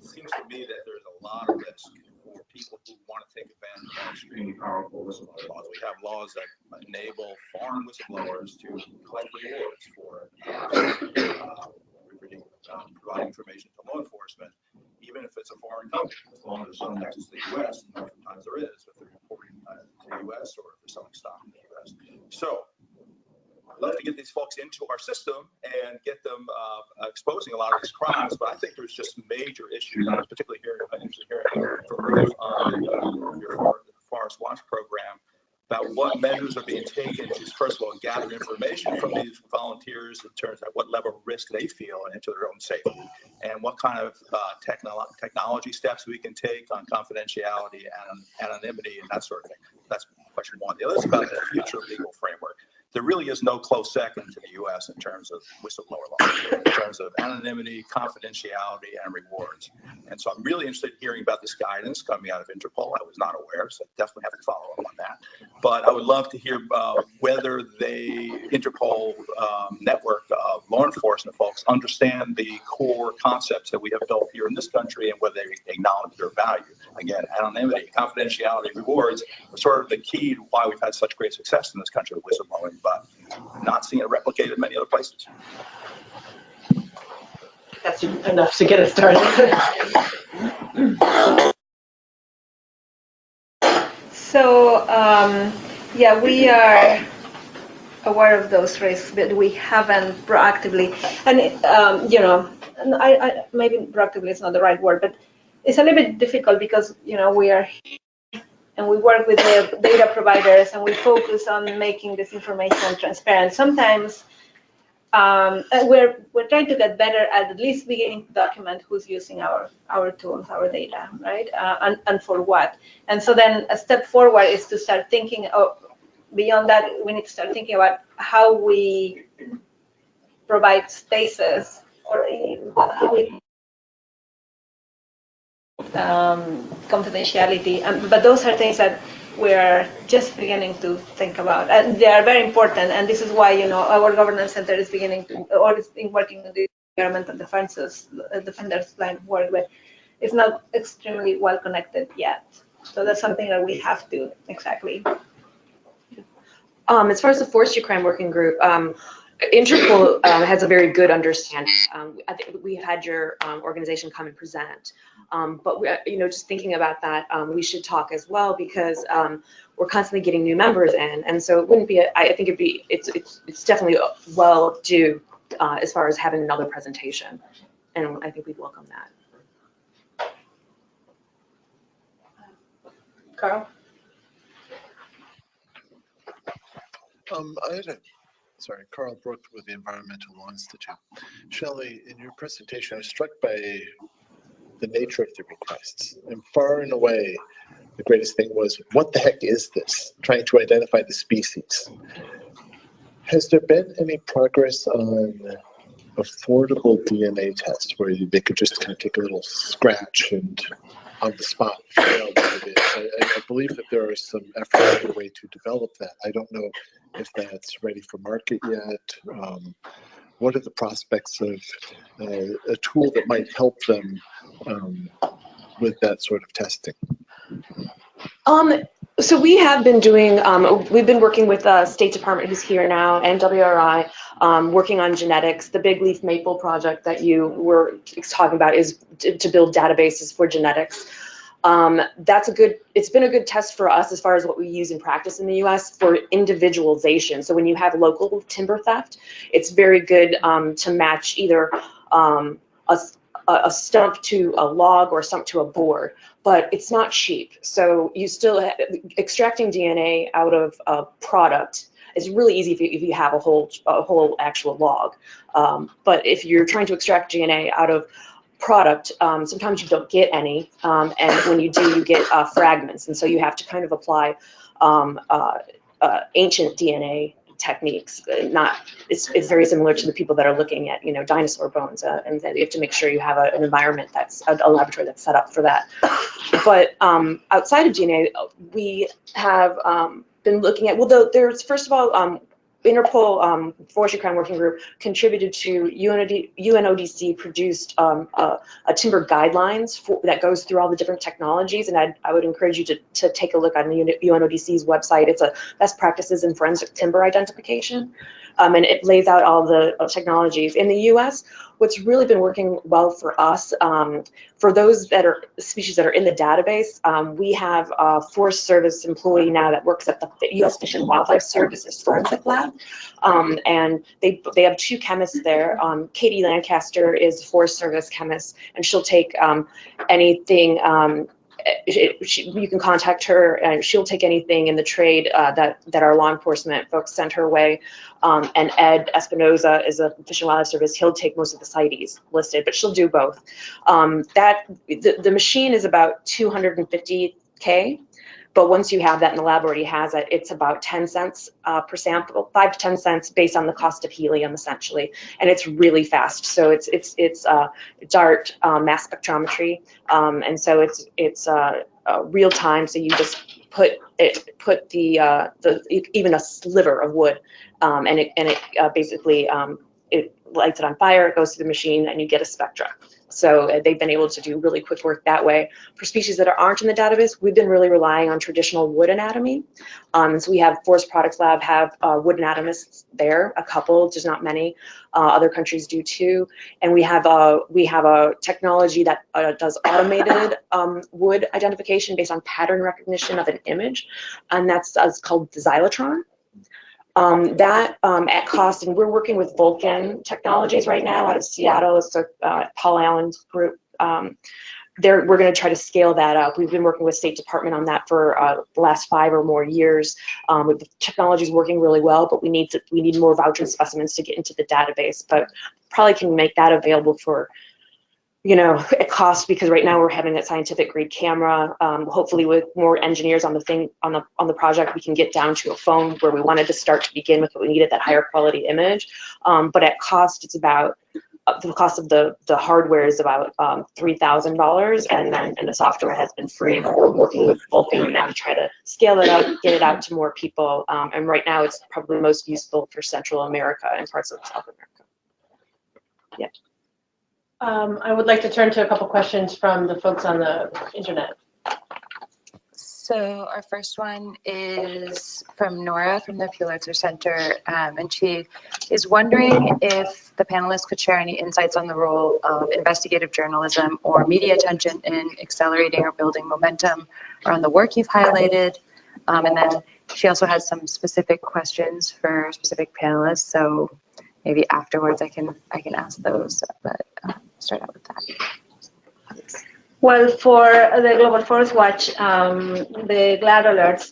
It seems to me that there's a lot of risk for people who want to take advantage of our extremely powerful whistleblower laws. We have laws that enable foreign whistleblowers to collect rewards for providing information to law enforcement, even if it's a foreign company, as long as there's some nexus to the U.S. And sometimes there is, if they're reporting to the U.S. or if they're selling stock in the U.S. So I'd love to get these folks into our system and get them exposing a lot of these crimes, but I think there's just major issues. I was particularly interested in hearing from Ruth on your Forest Watch program about what measures are being taken to, first of all, gather information from these volunteers in terms of what level of risk they feel into their own safety, and what kind of technology steps we can take on confidentiality and anonymity and that sort of thing. That's question one. The other is about the future legal framework. There really is no close second to the U.S. in terms of whistleblower law, in terms of anonymity, confidentiality, and rewards. And so I'm really interested in hearing about this guidance coming out of Interpol. I was not aware, so I definitely have to follow up on that. But I would love to hear whether the Interpol network of law enforcement folks understand the core concepts that we have built here in this country and whether they acknowledge their value. Again, anonymity, confidentiality, rewards are sort of the key to why we've had such great success in this country with whistleblowing, but not seeing it replicated in many other places. That's enough to get us started. So, yeah, we are aware of those risks, but we haven't proactively, and maybe proactively is not the right word, but it's a little bit difficult because, we are here and we work with the data providers and we focus on making this information transparent. Sometimes we're trying to get better at least beginning to document who's using our tools, our data, right? And for what. And so then a step forward is to start thinking beyond that. We need to start thinking about how we provide spaces or how we confidentiality. But those are things that we're just beginning to think about, and they are very important. And this is why our governance center is beginning to, or it's been working on the environmental defenders line of work, but it's not extremely well connected yet. So that's something that we have to exactly. As far as the Forestry Crime Working Group, Interpol has a very good understanding. I think we had your organization come and present, but just thinking about that, we should talk as well because we're constantly getting new members in, and so it wouldn't be. I think it's definitely well due as far as having another presentation, and I think we'd welcome that. Carl? Carl Brook with the Environmental Law Institute. Shelley, in your presentation, I was struck by the nature of the requests. And far and away, the greatest thing was, what the heck is this? Trying to identify the species. Has there been any progress on affordable DNA tests where they could just kind of take a little scratch and on the spot figure out what it is? I believe that there are some efforts underway to develop that. I don't know if that's ready for market yet. What are the prospects of a tool that might help them with that sort of testing? So we have been doing, we've been working with the State Department, who's here now, and WRI, working on genetics. The Big Leaf Maple project that you were talking about is to build databases for genetics. It's been a good test for us as far as what we use in practice in the US for individualization. So when you have local timber theft, it's very good to match either a stump to a log or a stump to a board, but it's not cheap. So you still extracting DNA out of a product is really easy if you have a whole actual log. But if you're trying to extract DNA out of product, sometimes you don't get any, and when you do, you get fragments, and so you have to kind of apply ancient DNA techniques. It's very similar to the people that are looking at dinosaur bones, and then you have to make sure you have an environment that's a laboratory that's set up for that. But outside of DNA, we have been looking at, well, there's first of all, Interpol Forestry Crime Working Group contributed to UNODC produced a timber guidelines that goes through all the different technologies, and I would encourage you to take a look on UNODC's website. It's a best practices in forensic timber identification, and it lays out all the technologies. In the U.S., what's really been working well for us, for those species that are in the database, we have a Forest Service employee now that works at the U.S. Fish and Wildlife Service's forensic lab, and they have two chemists there. Katie Lancaster is a Forest Service chemist, and she'll take anything. You can contact her, and she'll take anything in the trade that our law enforcement folks send her way. And Ed Espinoza is a Fish and Wildlife Service. He'll take most of the CITES listed, but she'll do both. The machine is about $250K, but once you have that and the lab already has it, it's about 10 cents per sample, 5 to 10 cents based on the cost of helium, essentially, and it's really fast. So it's DART mass spectrometry, and so it's real time. So you just put even a sliver of wood, and it basically it lights it on fire. It goes to the machine, and you get a spectra. So they've been able to do really quick work that way. For species that aren't in the database, we've been really relying on traditional wood anatomy. So we have Forest Products Lab have wood anatomists there, a couple, just not many. Other countries do too. And we have a technology that does automated wood identification based on pattern recognition of an image, and that's called the Xylotron. That at cost, and we're working with Vulcan Technologies right now out of Seattle. It's Paul Allen's group. We're going to try to scale that up. We've been working with State Department on that for the last 5 or more years. The technology is working really well, but we need more voucher specimens to get into the database. But probably can make that available for at cost, because right now we're having that scientific grade camera. Hopefully with more engineers on the project, we can get down to a phone where we wanted to start to begin with, but we needed that higher quality image. But at cost, it's about the cost of the hardware is about $3,000, and the software has been free. But we're working with Vulcan now to try to scale it up, get it out to more people. And right now, it's probably most useful for Central America and parts of South America. Yeah. I would like to turn to a couple questions from the folks on the internet. So our first one is from Nora from the Pulitzer Center, and she is wondering if the panelists could share any insights on the role of investigative journalism or media attention in accelerating or building momentum around the work you've highlighted. And then she also has some specific questions for specific panelists. So maybe afterwards I can ask those, but start out with that. Well, for the Global Forest Watch, the GLAD alerts,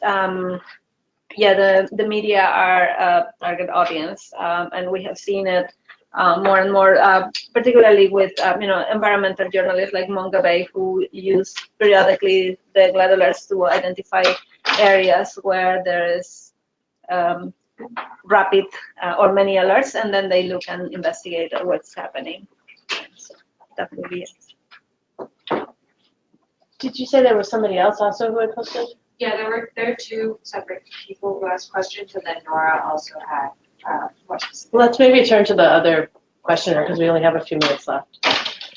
the media are a target audience, and we have seen it more and more, particularly with environmental journalists like Mongabe, who use periodically the GLAD alerts to identify areas where there is rapid or many alerts, and then they look and investigate what's happening. So that would be it. Did you say there was somebody else also who had posted? Yeah, there are 2 separate people who asked questions, and then Nora also had questions. Let's maybe turn to the other questioner because we only have a few minutes left.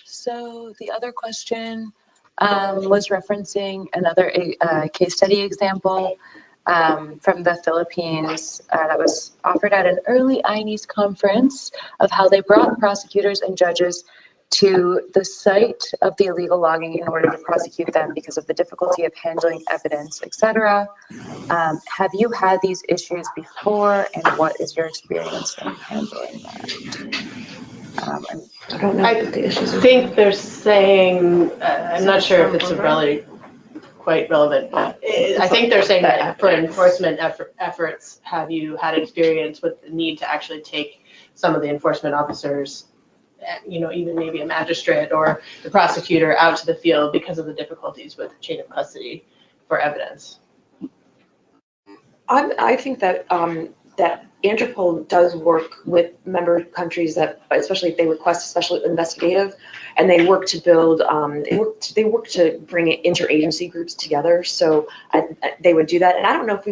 So the other question was referencing another case study example from the Philippines that was offered at an early INES conference of how they brought prosecutors and judges to the site of the illegal logging in order to prosecute them because of the difficulty of handling evidence, etc. Have you had these issues before, and what is your experience in handling that? I don't know I what the issues are. think they're saying, I'm not sure if it's really quite relevant, but I think they're saying that for enforcement efforts, have you had experience with the need to actually take some of the enforcement officers, even maybe a magistrate or the prosecutor out to the field because of the difficulties with chain of custody for evidence? I think that that Interpol does work with member countries that, especially if they request a special investigative, and they work to build, they work to bring interagency groups together. So they would do that, and I don't know if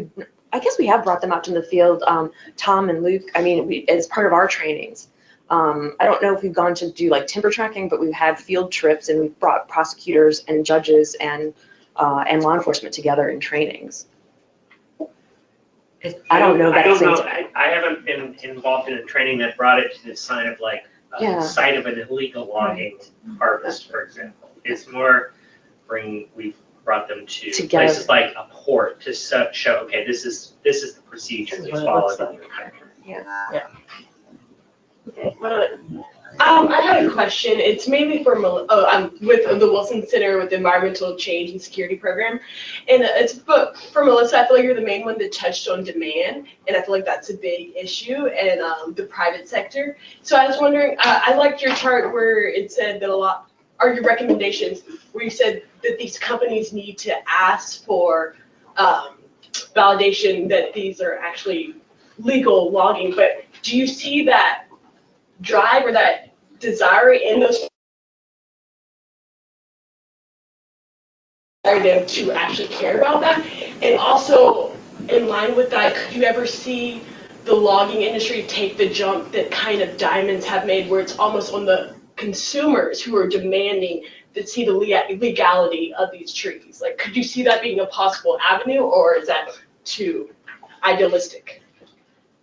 I guess we have brought them out to the field, Tom and Luke. I mean, as part of our trainings. I don't know if we've gone to do like timber tracking, but we've had field trips and we've brought prosecutors and judges and law enforcement together in trainings. I don't know. I haven't been involved in a training that brought it to the sign of like a site of an illegal logging harvest, for example. It's more we've brought them to places like a port to show, okay, this is the procedure we followed. Yeah. Okay. I had a question. It's mainly for I'm with the Wilson Center with the Environmental Change and Security Program, and it's for Melissa. I feel like you're the main one that touched on demand, and I feel like that's a big issue in the private sector. So I was wondering, I liked your chart where it said that your recommendations where you said that these companies need to ask for validation that these are actually legal logging. But do you see that drive or that desire in those to actually care about that? And also, in line with that, could you ever see the logging industry take the jump that kind of diamonds have made, where it's almost on the consumers who are demanding to see the legality of these trees? Like, could you see that being a possible avenue, or is that too idealistic?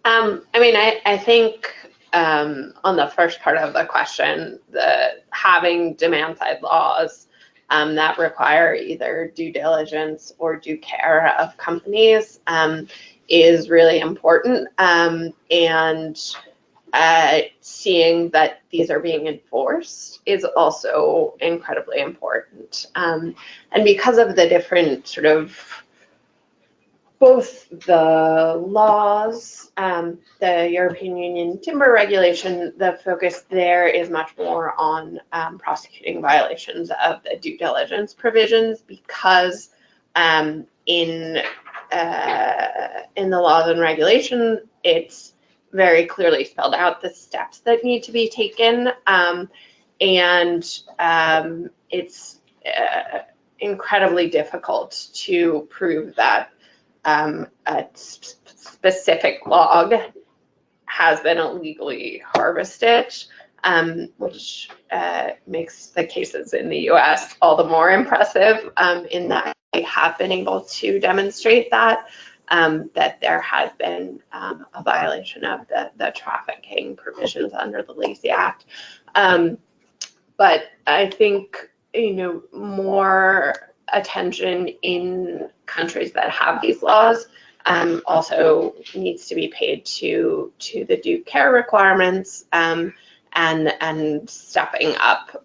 I think on the first part of the question, having demand side laws that require either due diligence or due care of companies is really important, and seeing that these are being enforced is also incredibly important. And because of the different sort of both the laws, the European Union timber regulation, the focus there is much more on prosecuting violations of the due diligence provisions, because in the laws and regulation, it's very clearly spelled out the steps that need to be taken, and it's incredibly difficult to prove that a specific log has been illegally harvested, which makes the cases in the US all the more impressive, in that they have been able to demonstrate that there has been a violation of the trafficking provisions under the Lacey Act. But I think, more attention in countries that have these laws also needs to be paid to the due care requirements, and stepping up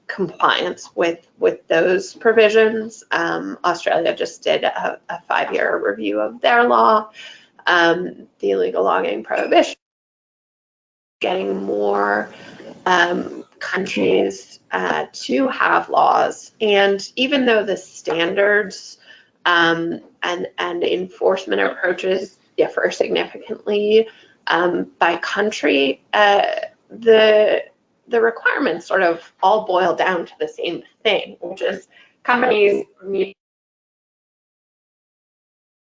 compliance with those provisions. Australia just did a 5-year review of their law, the illegal logging prohibition, getting more countries to have laws. And even though the standards and enforcement approaches differ significantly by country, the requirements sort of all boil down to the same thing, which is companies need,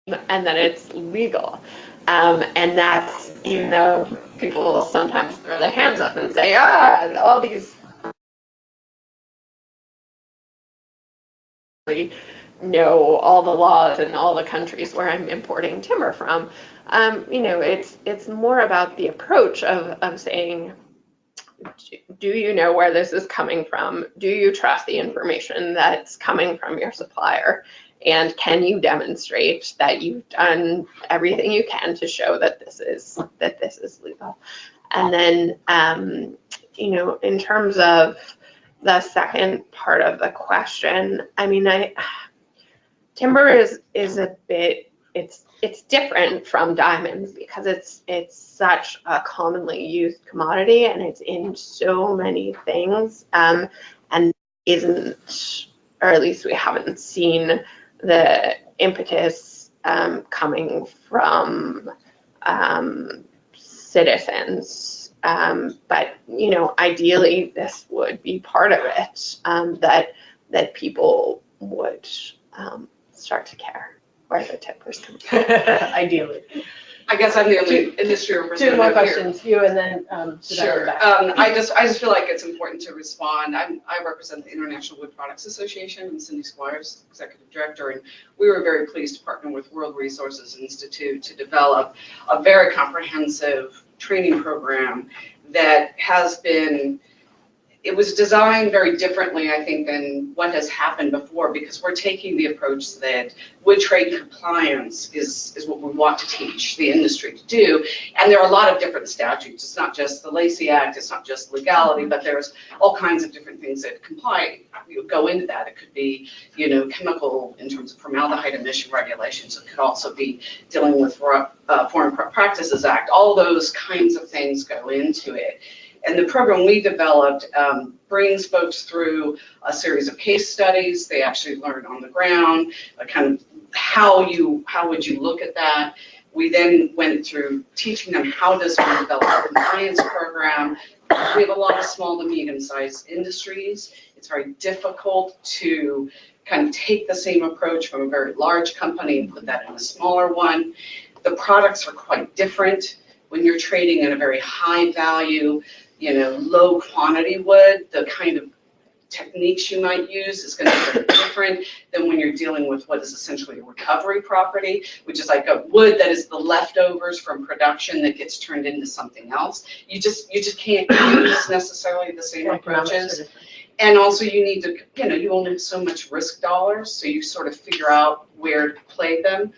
and then it's legal. And that's, even though people sometimes throw their hands up and say, all these know all the laws in all the countries where I'm importing timber from. It's more about the approach of saying, do you know where this is coming from? Do you trust the information that's coming from your supplier? And can you demonstrate that you've done everything you can to show that this is legal? And then, you know, in terms of the second part of the question, I mean, timber is a bit, it's different from diamonds because it's such a commonly used commodity and it's in so many things, and isn't, or at least we haven't seen the impetus coming from citizens. But you know, ideally, this would be part of it, that people would start to care where the timbers come from. Ideally. I guess I'm the only industry representative Two more here. questions, you and then Sure. back. I just feel like it's important to respond. I represent the International Wood Products Association. I'm Cindy Squires, Executive Director, and we were very pleased to partner with World Resources Institute to develop a very comprehensive training program that has been, it was designed very differently, I think, than what has happened before, because we're taking the approach that wood trade compliance is what we want to teach the industry to do. And there are a lot of different statutes. It's not just the Lacey Act, it's not just legality, but there's all kinds of different things that go into that. It could be, you know, chemical in terms of formaldehyde emission regulations. It could also be dealing with Foreign Practices Act. All those kinds of things go into it. And the program we developed brings folks through a series of case studies. They actually learn on the ground, kind of how would you look at that. We then went through teaching them how does one develop a compliance program. We have a lot of small to medium-sized industries. It's very difficult to kind of take the same approach from a very large company and put that in a smaller one. The products are quite different. When you're trading in a very high value, you know, low quantity wood, the kind of techniques you might use is going to be very different than when you're dealing with what is essentially a recovery property, which is like a wood that is the leftovers from production that gets turned into something else. You just can't use necessarily the same approaches. And also you need to, you know, you only have so much risk dollars, so you sort of figure out where to play them.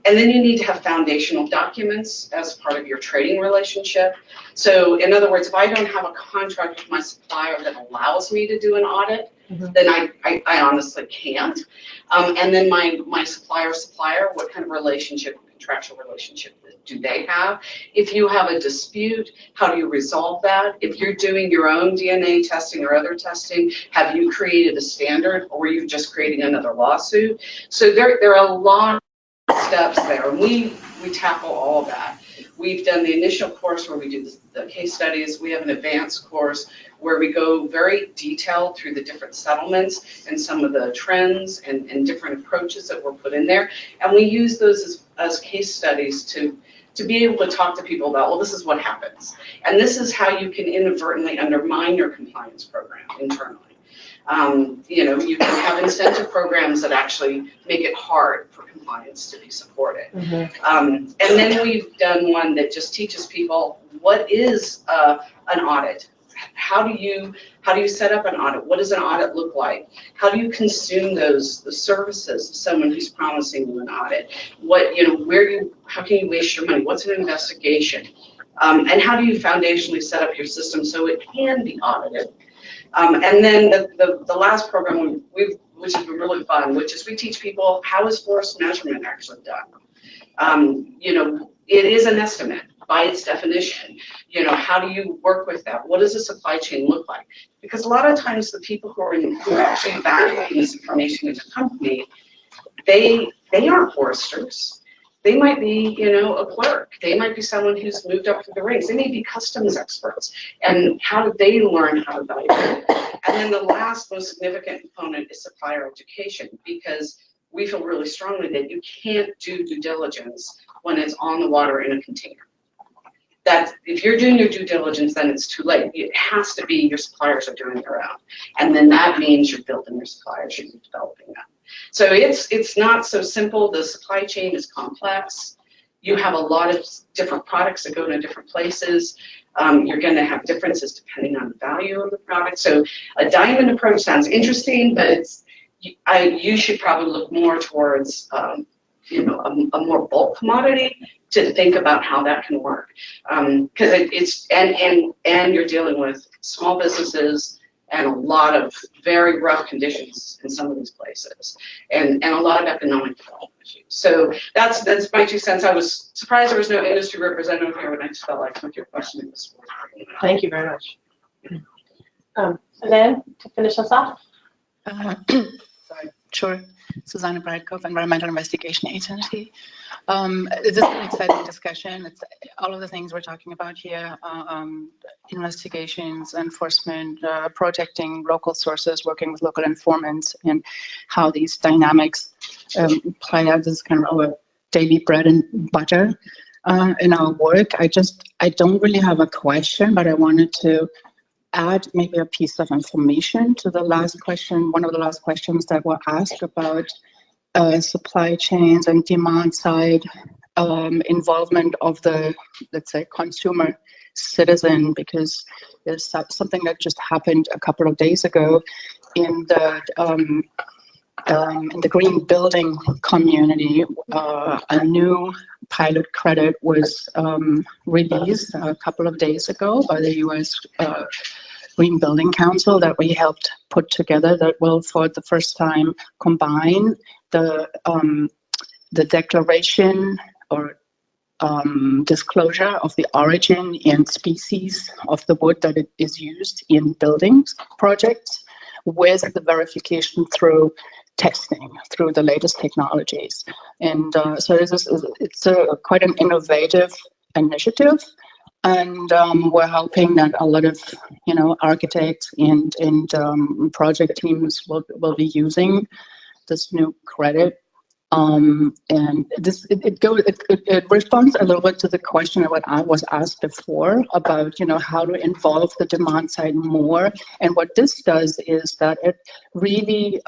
And then you need to have foundational documents as part of your trading relationship. So in other words, if I don't have a contract with my supplier that allows me to do an audit, then I honestly can't. And then my supplier, what kind of relationship, contractual relationship do they have? If you have a dispute, how do you resolve that? If you're doing your own DNA testing or other testing, have you created a standard, or are you just creating another lawsuit? So there are a lot steps there, and we tackle all of that. We've done the initial course where we do the case studies. We have an advanced course where we go very detailed through the different settlements and some of the trends and different approaches that were put in there, and we use those as case studies to be able to talk to people about, well, this is what happens, and this is how you can inadvertently undermine your compliance program internally. You know, you can have incentive programs that actually make it hard for compliance to be supported. And then we've done one that just teaches people what is an audit. How do you set up an audit? What does an audit look like? How do you consume the services of someone who's promising you an audit? What, you know, how can you waste your money? What's an investigation? And how do you foundationally set up your system so it can be audited? And then the last program which has been really fun, which is we teach people how is forest measurement actually done. You know, it is an estimate by its definition. You know, how do you work with that? What does a supply chain look like? Because a lot of times the people who are actually evaluating this information in the company, they aren't foresters. They might be, you know, a clerk. They might be someone who's moved up through the ranks. They may be customs experts. And how did they learn how to evaluate? And then the last most significant component is supplier education, because we feel really strongly that you can't do due diligence when it's on the water in a container. That if you're doing your due diligence, then it's too late. It has to be your suppliers are doing their own. And then that means you're building your suppliers, you're developing them. So it's not so simple. The supply chain is complex. You have a lot of different products that go to different places. You're going to have differences depending on the value of the product. So a diamond approach sounds interesting, but you should probably look more towards you know, a more bulk commodity to think about how that can work. Because and you're dealing with small businesses and a lot of very rough conditions in some of these places, and a lot of economic development issues. So that's my 2 cents. I was surprised there was no industry representative here, and I just felt like with your question it was worth bringing up. Thank you very much. Suzanne, to finish us off. Sorry, sure. Susanna Bradkov, Environmental Investigation Agency. This is an exciting discussion. It's all of the things we're talking about here, investigations, enforcement, protecting local sources, working with local informants, and how these dynamics play out. This is kind of our daily bread and butter in our work. I don't really have a question, but I wanted to add maybe a piece of information to the last question, one of the last questions that were asked about supply chains and demand side involvement of the, let's say, consumer citizen, because there's something that just happened a couple of days ago in the green building community. A new pilot credit was released a couple of days ago by the U.S. Green Building Council that we helped put together, that will for the first time combine the declaration or disclosure of the origin and species of the wood that it is used in buildings projects with the verification through testing through the latest technologies. And so it's quite an innovative initiative. And we're hoping that a lot of, architects and project teams will be using this new credit. And this it responds a little bit to the question of what I was asked before about how to involve the demand side more. And what this does is that it really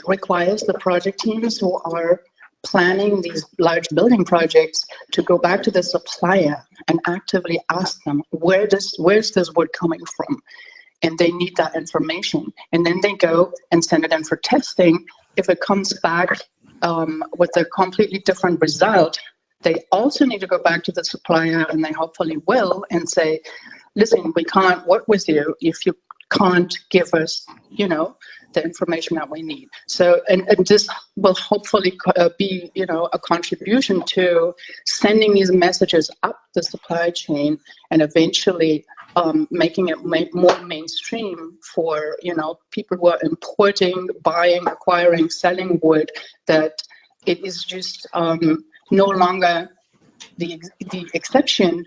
requires the project teams who are planning these large building projects to go back to the supplier and actively ask them, where's this wood coming from? And they need that information. And then they go and send it in for testing. If it comes back with a completely different result, they also need to go back to the supplier, and they hopefully will, and say, listen, we can't work with you if you can't give us, the information that we need. So, and this will hopefully be, a contribution to sending these messages up the supply chain and eventually making it more mainstream for, people who are importing, buying, acquiring, selling wood, that it is just no longer the exception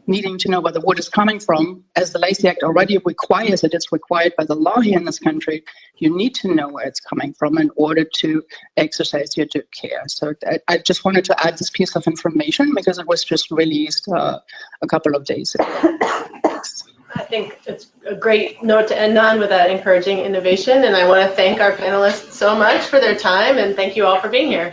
needing to know where the wood is coming from. As the Lacey Act already requires it, it's required by the law here in this country. You need to know where it's coming from in order to exercise your due care. So I just wanted to add this piece of information because it was just released a couple of days ago. I think it's a great note to end on with that encouraging innovation. And I want to thank our panelists so much for their time, and thank you all for being here.